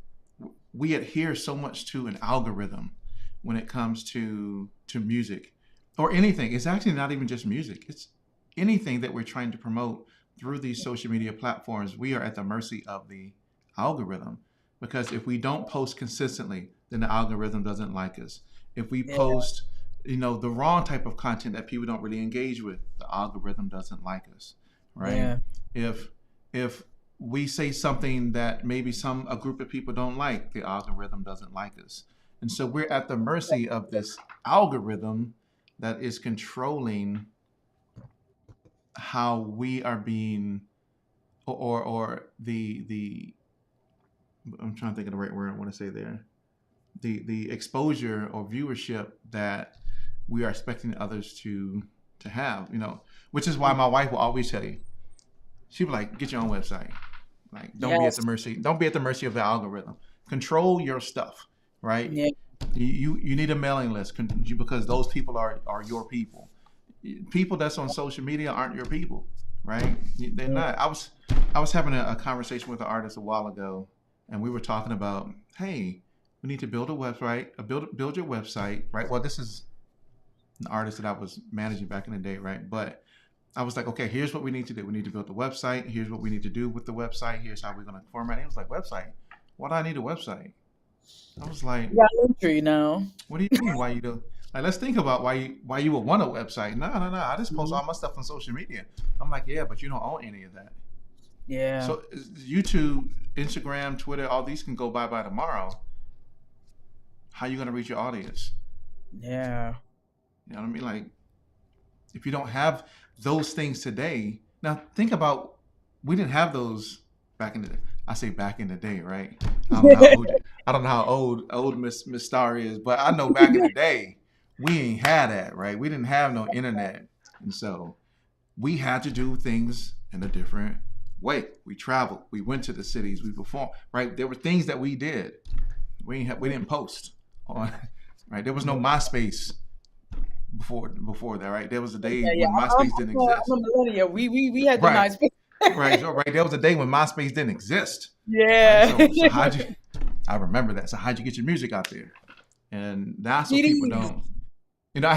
we adhere so much to an algorithm when it comes to music or anything. It's actually not even just music. It's anything that we're trying to promote through these social media platforms. We are at the mercy of the algorithm because if we don't post consistently, then the algorithm doesn't like us. If we yeah, post, the wrong type of content that people don't really engage with, the algorithm doesn't like us, right? yeah, If if we say something that maybe a group of people don't like, the algorithm doesn't like us. And so we're at the mercy of this algorithm that is controlling how we are being or the I'm trying to think of the right word I want to say there. The exposure or viewership that we are expecting others to have, which is why my wife will always tell you, she'll be like, get your own website. Like, yes, don't be at the mercy of the algorithm. Control your stuff, right? yeah, You need a mailing list because those people are your people. People that's on social media aren't your people, right? They're yeah, not. I was having a conversation with an artist a while ago, and we were talking about, hey, we need to build a website, build your website, right? Well, this is an artist that I was managing back in the day, right? But I was like, okay, here's what we need to do. We need to build the website. Here's what we need to do with the website. Here's how we're going to format it. He was like, website? Why do I need a website? I was like, yeah, entry now. what do you mean? Why you do? Like, let's think about why you would want a website. No, no, no. I just post Mhm. all my stuff on social media. I'm like, yeah, but you don't own any of that. Yeah, So YouTube, Instagram, Twitter, all these can go bye tomorrow. How you going to reach your audience? yeah, You know what I mean? Like, if you don't have those things today, now think about we didn't have those back in the I say back in the day, right? I don't know how old I don't know how old Miss Starr is, but I know back in the day we ain't had that, right? We didn't have no internet, and so we had to do things in a different way. We traveled, we went to the cities, we performed. Right, there were things that we did. We didn't post on. Right, there was no MySpace before that. Right, there was a day Yeah, yeah. when MySpace didn't I'm exist. a millennial. We had the Right, nice. right, so right. There was a day when MySpace didn't exist. Right, Yeah. so how'd you? I remember that. So how'd you get your music out there? And that's what people CDs. don't.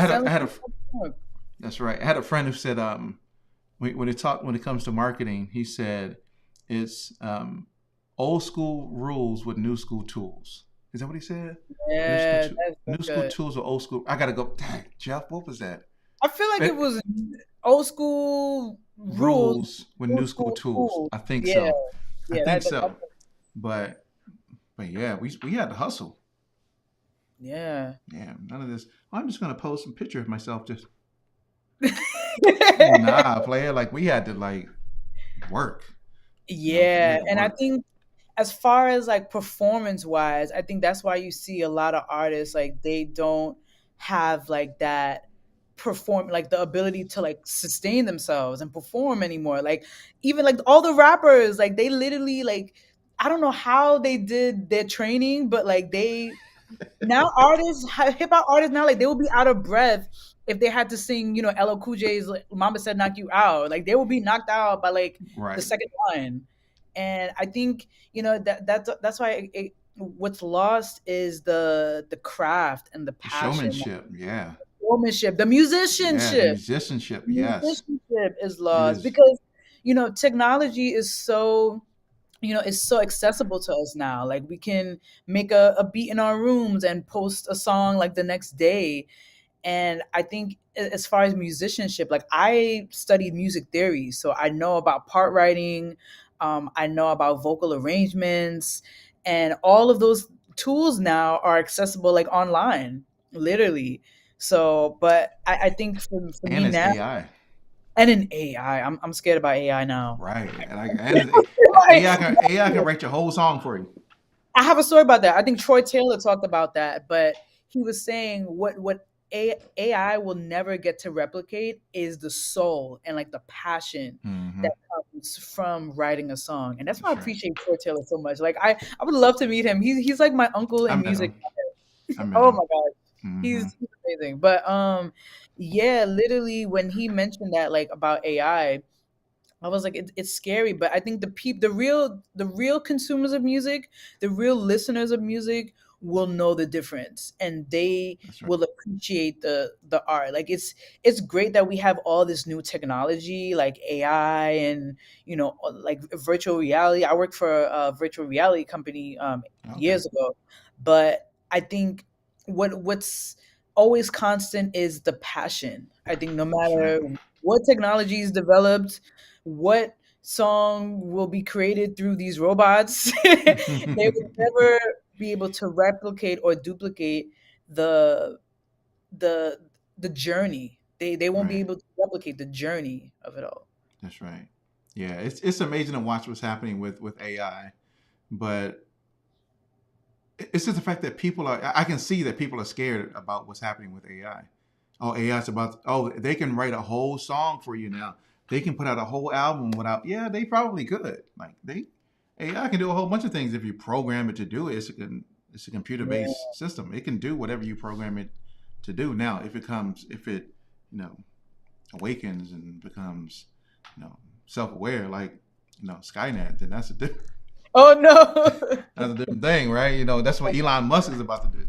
Selling. I had a. That's right. I had a friend who said, when it comes to marketing, he said it's old school rules with new school tools. Is that what he said? Yeah, that's so New school good. tools or old school. I gotta go. Dang, Jeff, what was that? I feel like it It, was old school rules, rules with new new school school tools. tools. I think Yeah, so. I yeah, think that so. But yeah, we had to hustle. yeah. Yeah, none of this. I'm just gonna post some picture of myself. Just nah, player. Like we had to like work. We Yeah, had to and I work. think as far as like performance wise, I think that's why you see a lot of artists like they don't have like that perform like the ability to like sustain themselves and perform anymore. Like even like all the rappers, like they literally like I don't know how they did their training, but like they now artists, hip hop artists now, like they will be out of breath if they had to sing, LL Cool J's like, "Mama Said Knock You Out." Like they will be knocked out by like the Right. second line, and I think that's why what's lost is the craft and the The passion, showmanship. Yeah. the showmanship, the Yeah. The musicianship. musicianship. Yes. Musicianship is It lost is. because technology is so it's so accessible to us now. Like we can make a beat in our rooms and post a song like the next day. And I think as far as musicianship, like I studied music theory, so I know about part writing, I know about vocal arrangements, and all of those tools now are accessible like online, literally. So, but I think for And me it's now, AI. and in AI, I'm scared about AI now. Right. AI can write your whole song for you. I have a story about that. I think Troy Taylor talked about that, but he was saying what AI will never get to replicate is the soul and like the passion Mm-hmm. that comes from writing a song. And that's why I That's right. appreciate Troy Taylor so much. Like I would love to meet him. He's like my uncle I in met music. him. I met Oh him. my god. Mm-hmm. He's amazing. But yeah, literally when he mentioned that like about I was like, it's scary, but I think the real consumers of music, the real listeners of music will know the difference, and they That's right. will appreciate the art. Like it's great that we have all this new technology like AI and like virtual reality. I worked for a virtual reality company Okay. years ago, but I think what's always constant is the passion. I think no That's right. matter what technology is developed, what song will be created through these robots, they will never be able to replicate or duplicate the the the journey. They won't be Right. able to replicate the journey of it all. That's right. Yeah. It's amazing to watch what's happening with AI, but it's just the fact that people are. I can see that people are scared about what's happening with AI. Oh, AI is about. Oh, they can write a whole song for you now. They can put out a whole album without. Yeah, they probably could. Like they AI can do a whole bunch of things if you program it to do it. It's a computer Yeah, based system. It can do whatever you program it to do. Now, if it you know awakens and becomes self aware like Skynet, then oh no. that's a different thing, right? That's what Elon Musk is about to do.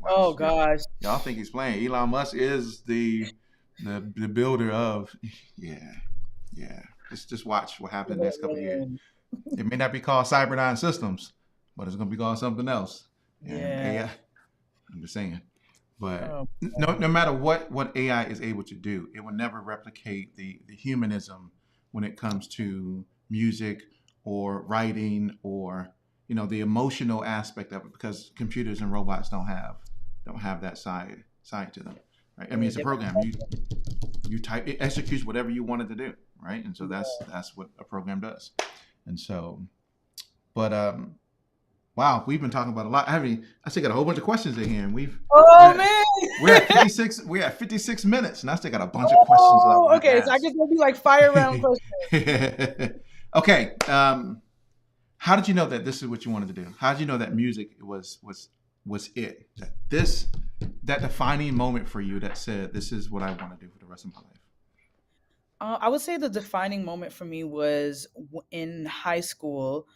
Oh Watch, gosh. y'all think he's playing? Elon Musk is the builder of yeah, yeah. Just watch what happens in the next couple of years. It may not be called Cyberdyne Systems, but it's going to be called something else. And Yeah. AI, I'm just saying. But Oh, no matter what AI is able to do, it will never replicate the humanism when it comes to music or writing or the emotional aspect of it, because computers and robots don't have that side to them. Right? I mean, yeah, it's a program. You type, it executes whatever you want it to do, right? And so that's what a program does. And so, but wow, we've been talking about a lot. I still got a whole bunch of questions in here, and we've oh we're man. We're at 56 minutes, and I still got a bunch of questions that I Oh, want to okay. So I ask. guess we'll be like fire round questions. Okay. How did you know that this is what you wanted to do? How did you know that music was it? That defining moment for you that said, "This is what I want to do for the rest of my life." I would say the defining moment for me was in high school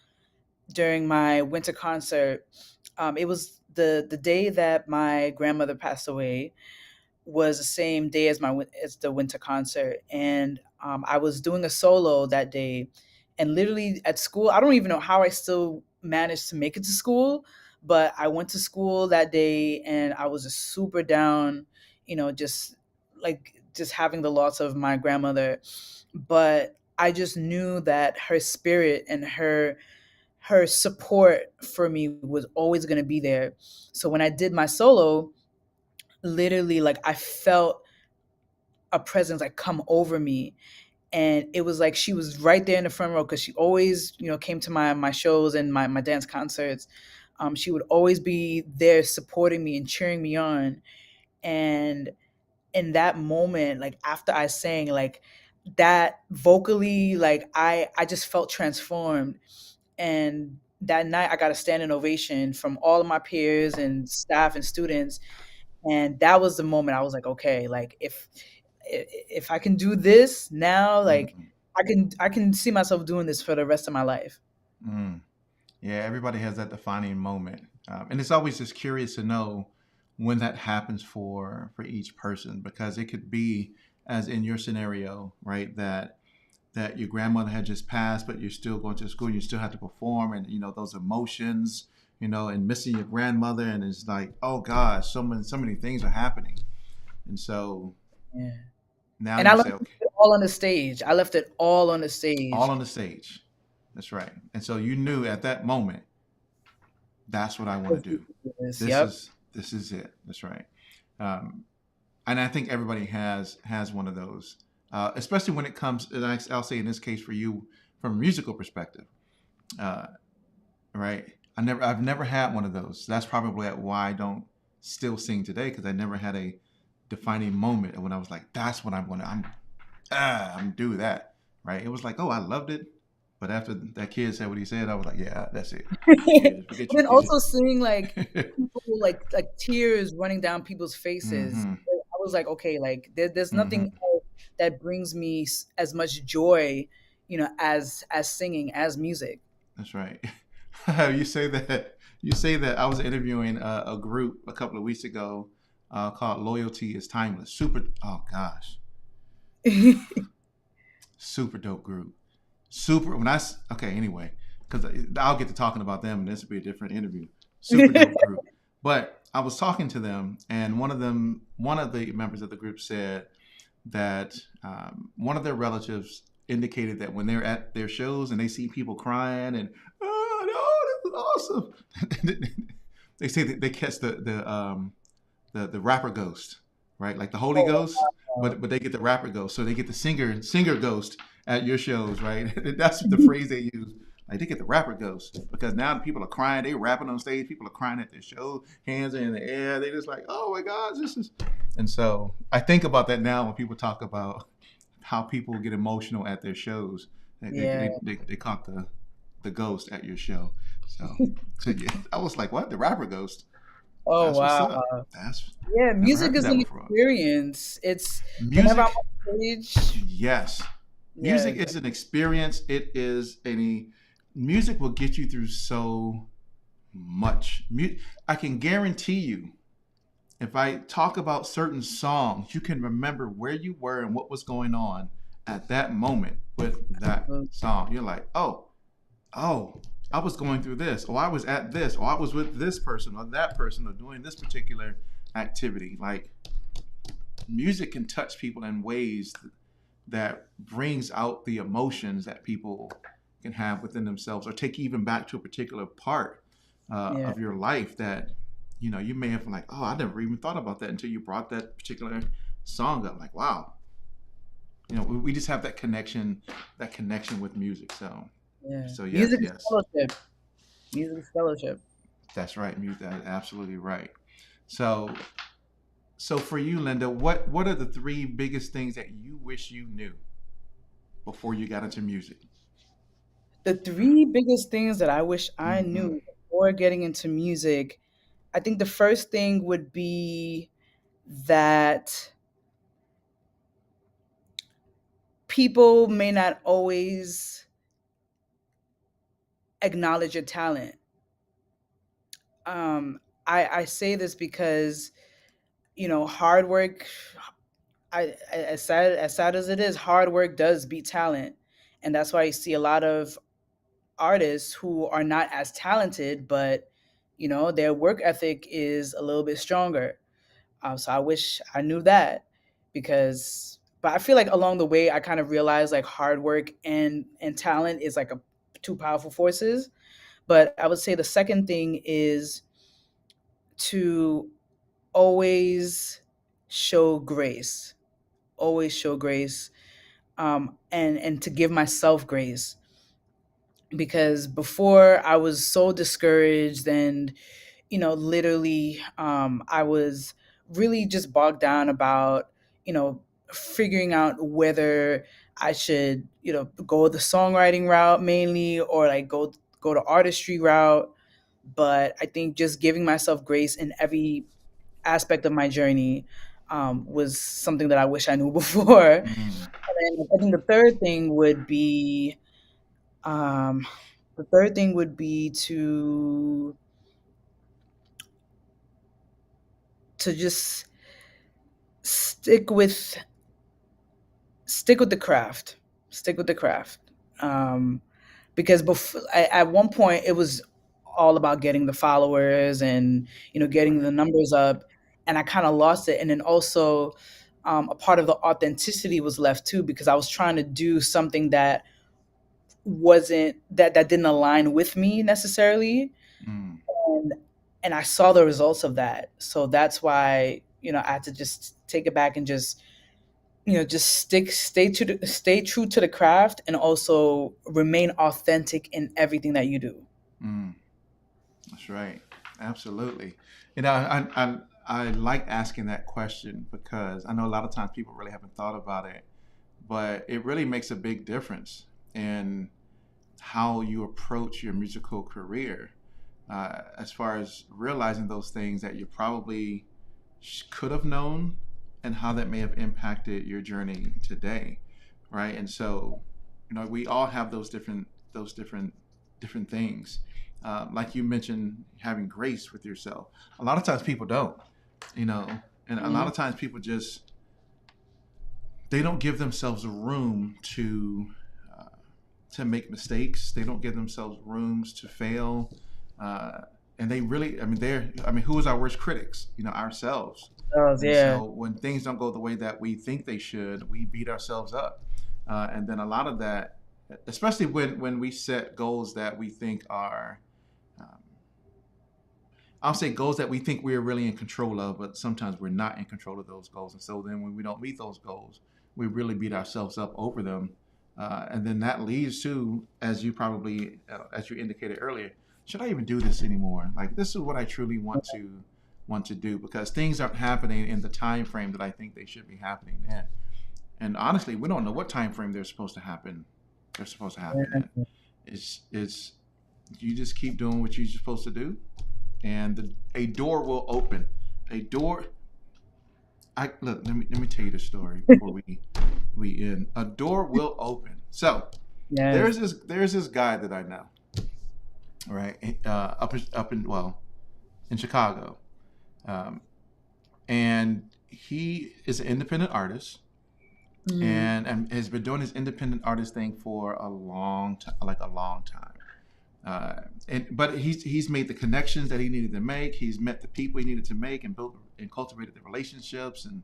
during my winter concert. It was the day that my grandmother passed away, was the same day as as the winter concert, and I was doing a solo that day, and literally at school, I don't even know how I still managed to make it to school, but I went to school that day, and I was just super down, just just having the loss of my grandmother, but I just knew that her spirit and her support for me was always going to be there. So when I did my solo, literally like I felt a presence like come over me, and it was like she was right there in the front row, because she always came to my shows and my dance concerts. She would always be there supporting me and cheering me on. And in that moment, like after I sang, like that vocally, like I just felt transformed. And that night I got a standing ovation from all of my peers and staff and students. And that was the moment I was like, okay, like if I can do this now, like Mm, I can see myself doing this for the rest of my life. mm. Yeah, everybody has that defining moment, and it's always just curious to know when that happens for each person, because it could be, as in your scenario, right, that your grandmother had just passed, but you're still going to school, you still have to perform, and those emotions, and missing your grandmother, and it's like, oh gosh, so many things are happening, and so Yeah. now And I you left say, okay, it all on the stage. I left it all on the all stage. on the stage. That's right. And so you knew at that moment, that's what I want to do. This Yep. is this is it. That's right. Um, and I think everybody has one of those, especially when it comes. And I'll say in this case for you, from a musical perspective, uh, right? I've never had one of those. That's probably why I don't still sing today, because I never had a defining moment when I was like, that's what I'm gonna. I'm do that. Right? It was like, oh, I loved it. But after that kid said what he said, I was like, yeah, that's it. But then Forget also seeing like it. people like tears running down people's faces. Mm-hmm. I was like, okay, like there's Mm-hmm. nothing else that brings me as much joy, as singing, as music. That's right. you say that. You say that. I was interviewing a group a couple of weeks ago called "Loyalty is Timeless." Super. Oh gosh, super dope group. Super. Okay. Anyway, because I'll get to talking about them, and this will be a different interview. Super dope group. But I was talking to them, and one of the members of the group said that one of their relatives indicated that when they're at their shows and they see people crying and, oh no, this is awesome, they say that they catch the rapper ghost, right? Like the Holy Oh, Ghost, wow. but they get the rapper ghost, so they get the singer ghost at your shows, right? That's the phrase they use. Like they get the rapper ghost, because now people are crying, they rapping on stage, people are crying at their show, hands are in the air, they just like, oh my gosh, this is. And so I think about that now when people talk about how people get emotional at their shows. Yeah. They caught the ghost at your show. So yeah, I was like, what? The rapper ghost? Oh, That's what's wow. up. That's Yeah, never music heard is that an before. experience. It's whenever I'm Music, on stage. yes. Yeah. Music is an experience. It is any music will get you through so much. I can guarantee you, if I talk about certain songs, you can remember where you were and what was going on at that moment with that song. You're like, oh, I was going through this, or I was at this, or I was with this person or that person, or doing this particular activity. Like music can touch people in ways that brings out the emotions that people can have within themselves, or take even back to a particular part Yeah. of your life that you may have been like, oh, I never even thought about that until you brought that particular song up. Like, wow, we just have that connection with music. Yeah. So yes, Music is yes, fellowship. Music is fellowship. that's right. Music, that's absolutely right. So So for you, Linda, what are the three biggest things that you wish you knew before you got into music? The three biggest things that I wish I Hmm. knew before getting into music, I think the first thing would be that people may not always acknowledge your talent. Um, I say this because, hard work, as sad as it is, hard work does beat talent. And that's why you see a lot of artists who are not as talented, but, their work ethic is a little bit stronger. So I wish I knew that but I feel like along the way I kind of realized like hard work and talent is like a two powerful forces. But I would say the second thing is to always show grace, always show grace, and to give myself grace, because before I was so discouraged and literally, I was really just bogged down about, you know, figuring out whether I should, go the songwriting route mainly, or like go the artistry route. But I think just giving myself grace in every aspect of my journey, was something that I wish I knew before. And Mm. then I think um, the third thing would be to just stick with stick with the craft, stick with the craft. um because at one point it was all about getting the followers and getting the numbers up, and I kind of lost it. And then also, a part of the authenticity was left too, because I was trying to do something that wasn't that didn't align with me necessarily. Mm. And and I saw the results of that, so that's why I had to just take it back and just just stay true to the craft, and also remain authentic in everything that you do. Mm. That's right. Absolutely. I like asking that question because I know a lot of times people really haven't thought about it, but it really makes a big difference in how you approach your musical career, as far as realizing those things that you probably could have known and how that may have impacted your journey today, right? And so, we all have those different things. Like you mentioned, having grace with yourself. A lot of times people don't, you know, and a lot Mhm. of times people just they don't give themselves room uh, to make mistakes. They don't give themselves rooms to fail. Uh, and they really, who is our worst critics? Ourselves. Oh, And yeah. so when things don't go the way that we think they should, we beat ourselves up. And then a lot of that, especially when we set goals that we think are, um, I'll say goals that we think we're really in control of, but sometimes we're not in control of those goals. And so then when we don't meet those goals, we really beat ourselves up over them. And then that leads to, as you indicated earlier, should I even do this anymore? Like, this is what I truly want to do, because things aren't happening in the time frame that I think they should be happening in. And honestly, we don't know what time frame they're supposed to happen. They're supposed to happen in. It's you just keep doing what you're supposed to do, and a door will open. A door. I look. Let me tell you the story before we end. A door will open. So Yes. there's this guy that I know, right? In Chicago, um, and he is an independent artist, Mhm. and has been doing his independent artist thing for a long time, like a long time. But he's made the connections that he needed to make. He's met the people he needed to make, and built and cultivated the relationships, and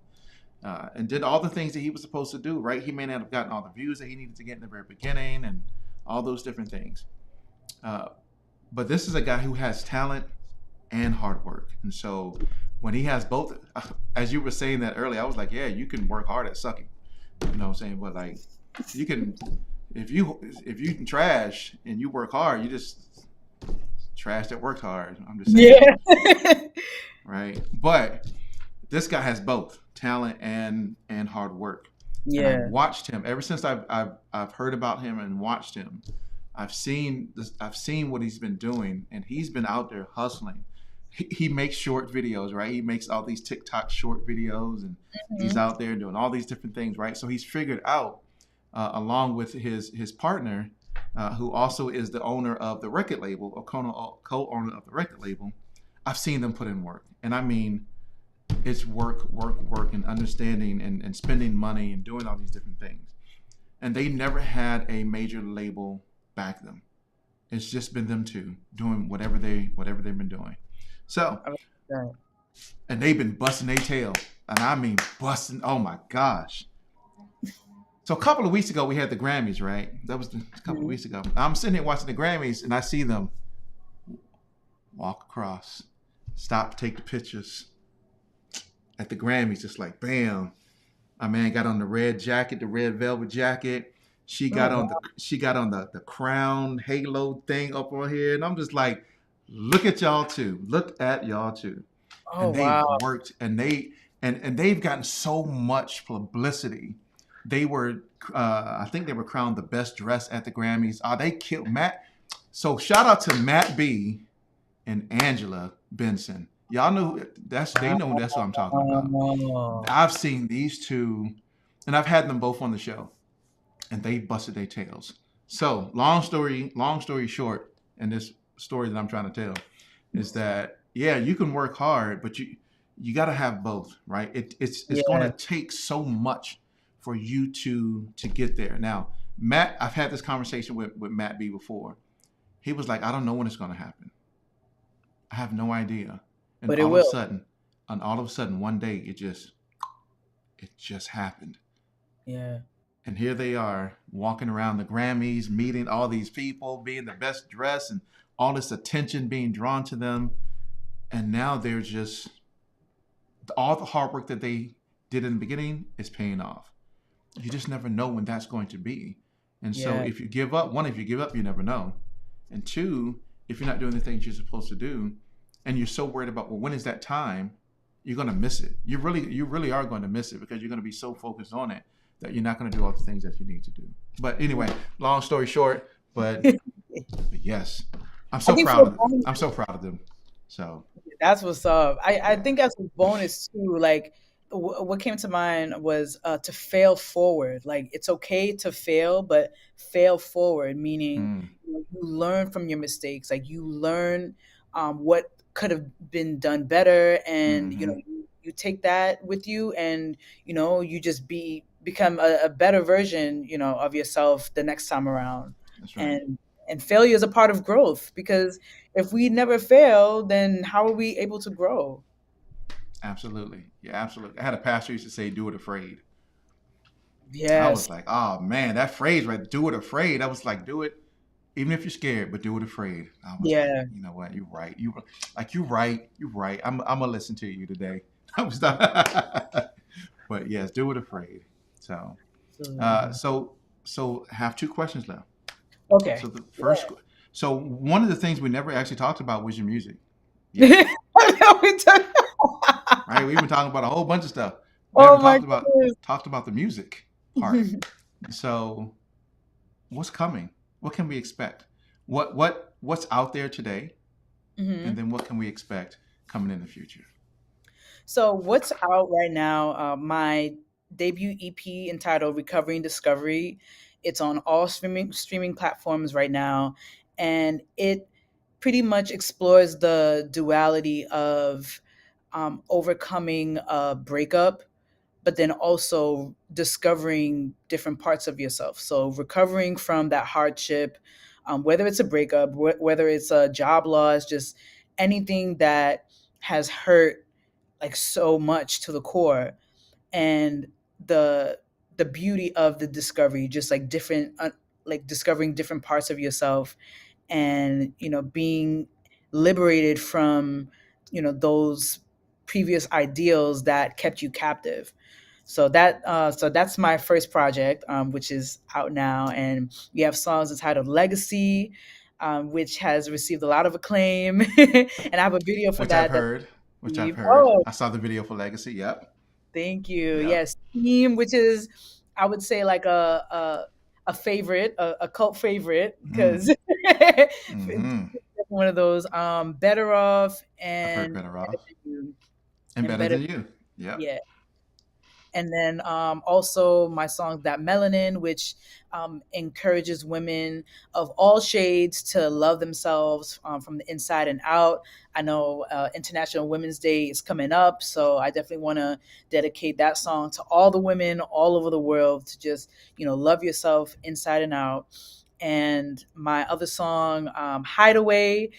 did all the things that he was supposed to do. Right? He may not have gotten all the views that he needed to get in the very beginning, and all those different things. Uh, but this is a guy who has talent and hard work, and so when he has both, as you were saying that earlier, I was like, yeah, you can work hard at sucking. You know what I'm saying? But like, you can, if you can trash and you work hard, you just trash that worked hard. I'm just saying, Yeah. right? But This guy has both talent and hard work. And I've Yeah. watched him ever since I've heard about him and watched him. I've seen this, I've seen what he's been doing, and he's been out there hustling. He makes short videos, right? He makes all these TikTok short videos, and he's Mhm. out there doing all these different things, right? So he's figured out, along with his partner, who also is the owner of the record label, or co-owner of the record label. I've seen them put in work, and I mean, it's work, work, work, and understanding and spending money and doing all these different things. And they never had a major label back them. It's just been them two doing whatever they've been doing. So, I like that. and they've been busting their tail, and I mean busting. Oh my gosh! So a couple of weeks ago we had the Grammys, right? That was a couple of Mhm. weeks ago. I'm sitting here watching the Grammys, and I see them walk across, stop, take the pictures at the Grammys. Just like bam, my man got on the red jacket, the red velvet jacket. Oh, wow. She got on the crown halo thing up on here, and I'm just like, look at y'all two, look at y'all two, Oh, and they've wow. worked, and and they've gotten so much publicity. They were, I think they were crowned the best dress at the Grammys. They killed Matt. So shout out to Matt B and Angela Benson. Y'all know that's they know that's what I'm talking about. Wow. I've seen these two, and I've had them both on the show, and they busted their tails. So long story short, and this story that I'm trying to tell is that yeah, you can work hard, but you got to have both, right? It's going to Yeah. take so much for you to get there. Now, Matt, I've had this conversation with Matt B before. He was like, I don't know when it's going to happen. I have no idea. And But it all of a will. sudden, one day it just happened. Yeah. And here they are walking around the Grammys, meeting all these people, being the best dressed, and all this attention being drawn to them. And now they're just all the hard work that they did in the beginning is paying off. You just never know when that's going to be. And so Yeah. if you give up, one, if you give up, you never know. And two, if you're not doing the things you're supposed to do, and you're so worried about, well, when is that time? You're gonna miss it. You really are going to miss it because you're gonna be so focused on it that you're not gonna do all the things that you need to do. But anyway, long story short, but yes, I think for a bonus, I'm so proud of them. So that's what's up. I yeah. think as a bonus too, like what came to mind was to fail forward. Like it's okay to fail, but fail forward, meaning Mm, you learn from your mistakes. Like you learn what could have been done better, and mm-hmm. you take that with you, and you just become a better version, of yourself the next time around. That's right. And failure is a part of growth, because if we never fail, then how are we able to grow? Absolutely. Yeah, absolutely. I had a pastor used to say, "Do it afraid." I was Yes. like, "Oh man, that phrase right, do it afraid." I was like, "Do it, even if you're scared, but do it afraid." I was like, Yeah. "You know what? You're right. You're right. You're right. I'm gonna listen to you today." I was not, but yes, do it afraid. So, uh, Absolutely. so, so have two questions left. Okay. So the first, Yeah. so one of the things we never actually talked about was your music yet, We took- right? We've been talking about a whole bunch of stuff. We oh haven't my goodness. talked about the music part. So what's coming? What can we expect? What's out there today, and Mhm. then what can we expect coming in the future? So what's out right now? My debut EP entitled "Recovery and Discovery." It's on all streaming platforms right now, and it pretty much explores the duality of overcoming a breakup, but then also discovering different parts of yourself. So recovering from that hardship, whether it's a breakup, whether it's a job loss, just anything that has hurt like so much to the core. And the the beauty of the discovery, just like different like discovering different parts of yourself, and being liberated from those previous ideals that kept you captive. So that's my first project, which is out now, and we have songs entitled "Legacy," which has received a lot of acclaim, and I have a video for Which I've that. heard. which I've heard. Oh, I saw the video for Legacy. Yep. thank you. Yep. Yes, Steam, which is I would say like a favorite, a cult favorite, Mm. because Mm-hmm. one of those. Better off I've heard and Better better Off than you, and and Better better. Than You. Yep. Yeah, and then also my song "That Melanin," which encourages women of all shades to love themselves from the inside and out. I know International Women's Day is coming up, so I definitely want to dedicate that song to all the women all over the world to just love yourself inside and out. And my other song, Hideaway,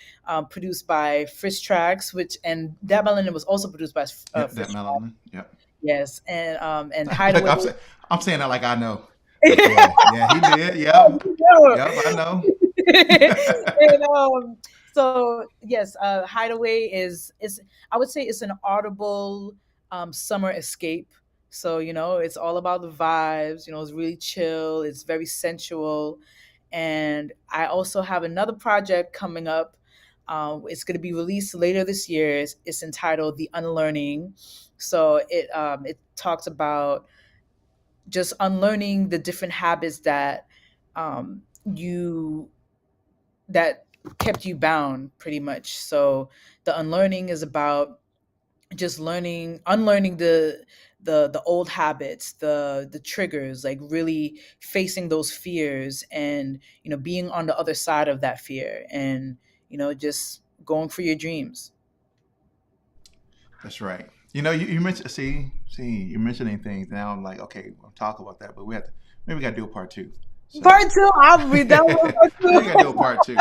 produced by Frisk Tracks, which and That Melanin was also produced by Yep. That Frisk. Melanin. Yep. Yes, and Look, Hideaway. I'm saying that like I know. But yeah, yeah, he did. Yep. Yep. I know. and so yes, Hideaway is I would say it's an audible summer escape. So it's all about the vibes. It's really chill. It's very sensual, and I also have another project coming up. It's going to be released later this year. It's entitled "The Unlearning." So it talks about just unlearning the different habits that you that kept you bound pretty much. So the unlearning is about just unlearning the old habits, the triggers, like really facing those fears, and being on the other side of that fear, and just going for your dreams. That's right. You mentioned you're mentioning things now. I'm like, okay, we'll talk about that, but maybe we got to do a part two. So Part two, I'll be done with part we got to do a two. part two,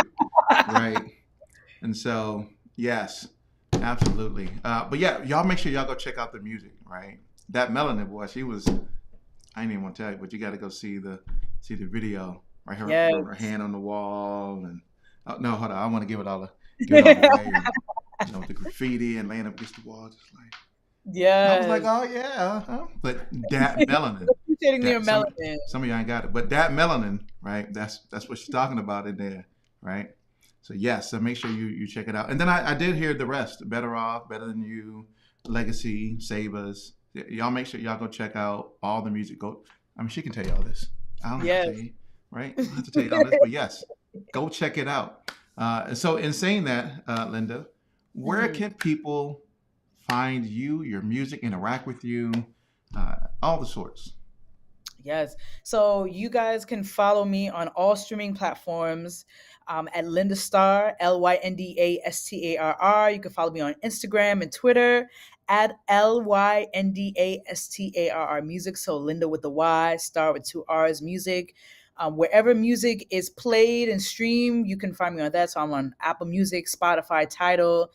right? And so yes, absolutely. But yeah, y'all make sure y'all go check out the music, right? That Melanin boy, she was. I didn't even want to tell you, but you got to go see the video. Right, her Yes. hand on the wall, and oh, no, hold on, I want to give it all away. And, the graffiti and laying up against the wall, just like. I was like, Yes. oh yeah, uh-huh. But that Melanin, Appreciating their that melanin. some of y'all ain't got it, but that Melanin, right? That's what she's talking about in there, right? So yes, so make sure you check it out. And then I did hear the rest: Better Off, Better Than You, Legacy, Save Us. Y'all make sure y'all go check out all the music. Go. I mean, she can tell you all this. I don't have to Yes. tell you, right? I don't have to tell you all this, but yes, go check it out. And so, in saying that, Linda, where Mhm. can people find you, your music, interact with you, all the sorts? Yes. So you guys can follow me on all streaming platforms at Lynda Starr, Lyndastarr. You can follow me on Instagram and Twitter at Lyndastarr music. So Linda with the Y, Star with two R's music. Wherever music is played and streamed, you can find me on that. So I'm on Apple Music, Spotify, Tidal,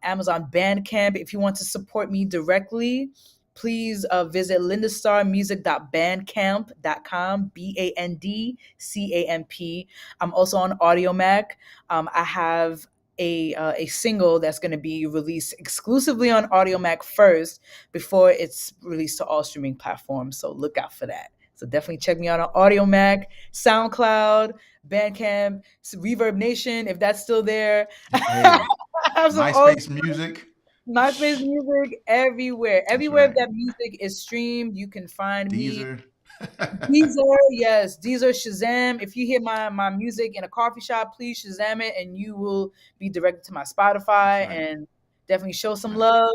Amazon Bandcamp. If you want to support me directly, please visit lindastarmusic.bandcamp.com, BANDCAMP. I'm also on AudioMac. I have a single that's going to be released exclusively on AudioMac first before it's released to all streaming platforms. So look out for that. So definitely check me out on AudioMac, SoundCloud, Bandcamp, Reverb Nation, if that's still there. Hey, I have some old MySpace music. MySpace music everywhere. That's Everywhere right. that music is streamed, you can find me. Deezer. Deezer, yes, Deezer, Shazam. If you hear my music in a coffee shop, please Shazam it, and you will be directed to my That's Spotify. right. And definitely show That's some right. love.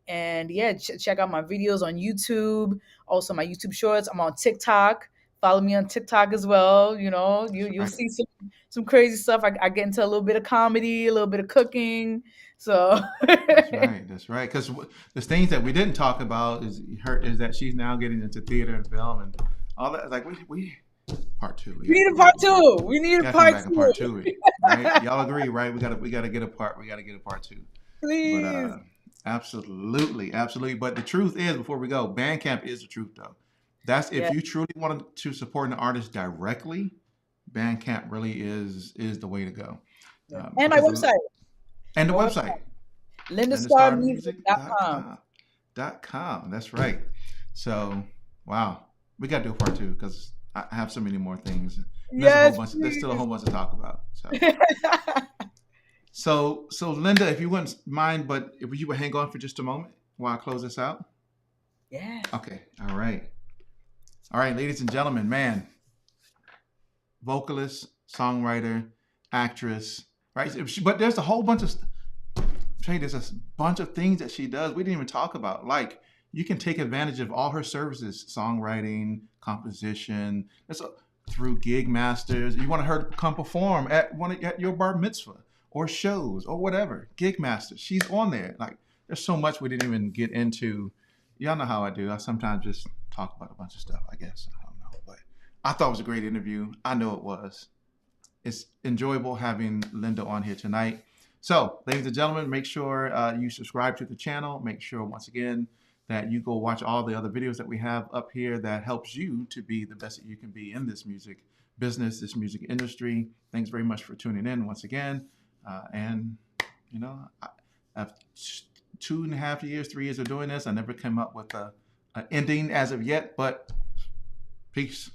And yeah, check out my videos on YouTube. Also, my YouTube shorts. I'm on TikTok. Follow me on TikTok as well. That's You'll right. see some crazy stuff. I get into a little bit of comedy, a little bit of cooking. So That's right. That's right. Because the things that we didn't talk about is that she's now getting into theater and film and all that. Like we part two. we need a part two. We need a Gotta come part back in two. part two, right? Y'all agree, right? We gotta get a part. We gotta get a part two. But Please. absolutely, absolutely. But the truth is, before we go, Bandcamp is the truth, though. That's if Yeah. you truly wanted to support an artist directly, Bandcamp really is the way to go. And my Because website. and the My website, LyndaStarMusic.com. lindastarmusic.com. That's right. So, wow, we got to do a part two because I have so many more things. And Yes, there's still a whole bunch to talk about. please. So Linda, if you wouldn't mind, but if you would hang on for just a moment while I close this out. Yeah. Okay. All right, ladies and gentlemen, man, vocalist, songwriter, actress, right? But there's a whole bunch of there's a bunch of things that she does we didn't even talk about. Like you can take advantage of all her services: songwriting, composition. Through gig masters. You want her to come perform at your bar mitzvah or shows or whatever. Gig masters. She's on there. Like there's so much we didn't even get into. Y'all know how I do. I sometimes just talk about a bunch of stuff. I guess I don't know, but I thought it was a great interview. I know it was. It's enjoyable having Lynda on here tonight. So, ladies and gentlemen, make sure you subscribe to the channel. Make sure, once again, that you go watch all the other videos that we have up here that helps you to be the best that you can be in this music business, this music industry. Thanks very much for tuning in once again. And, you know, I've 2.5 years, 3 years of doing this. I never came up with an ending as of yet, but peace.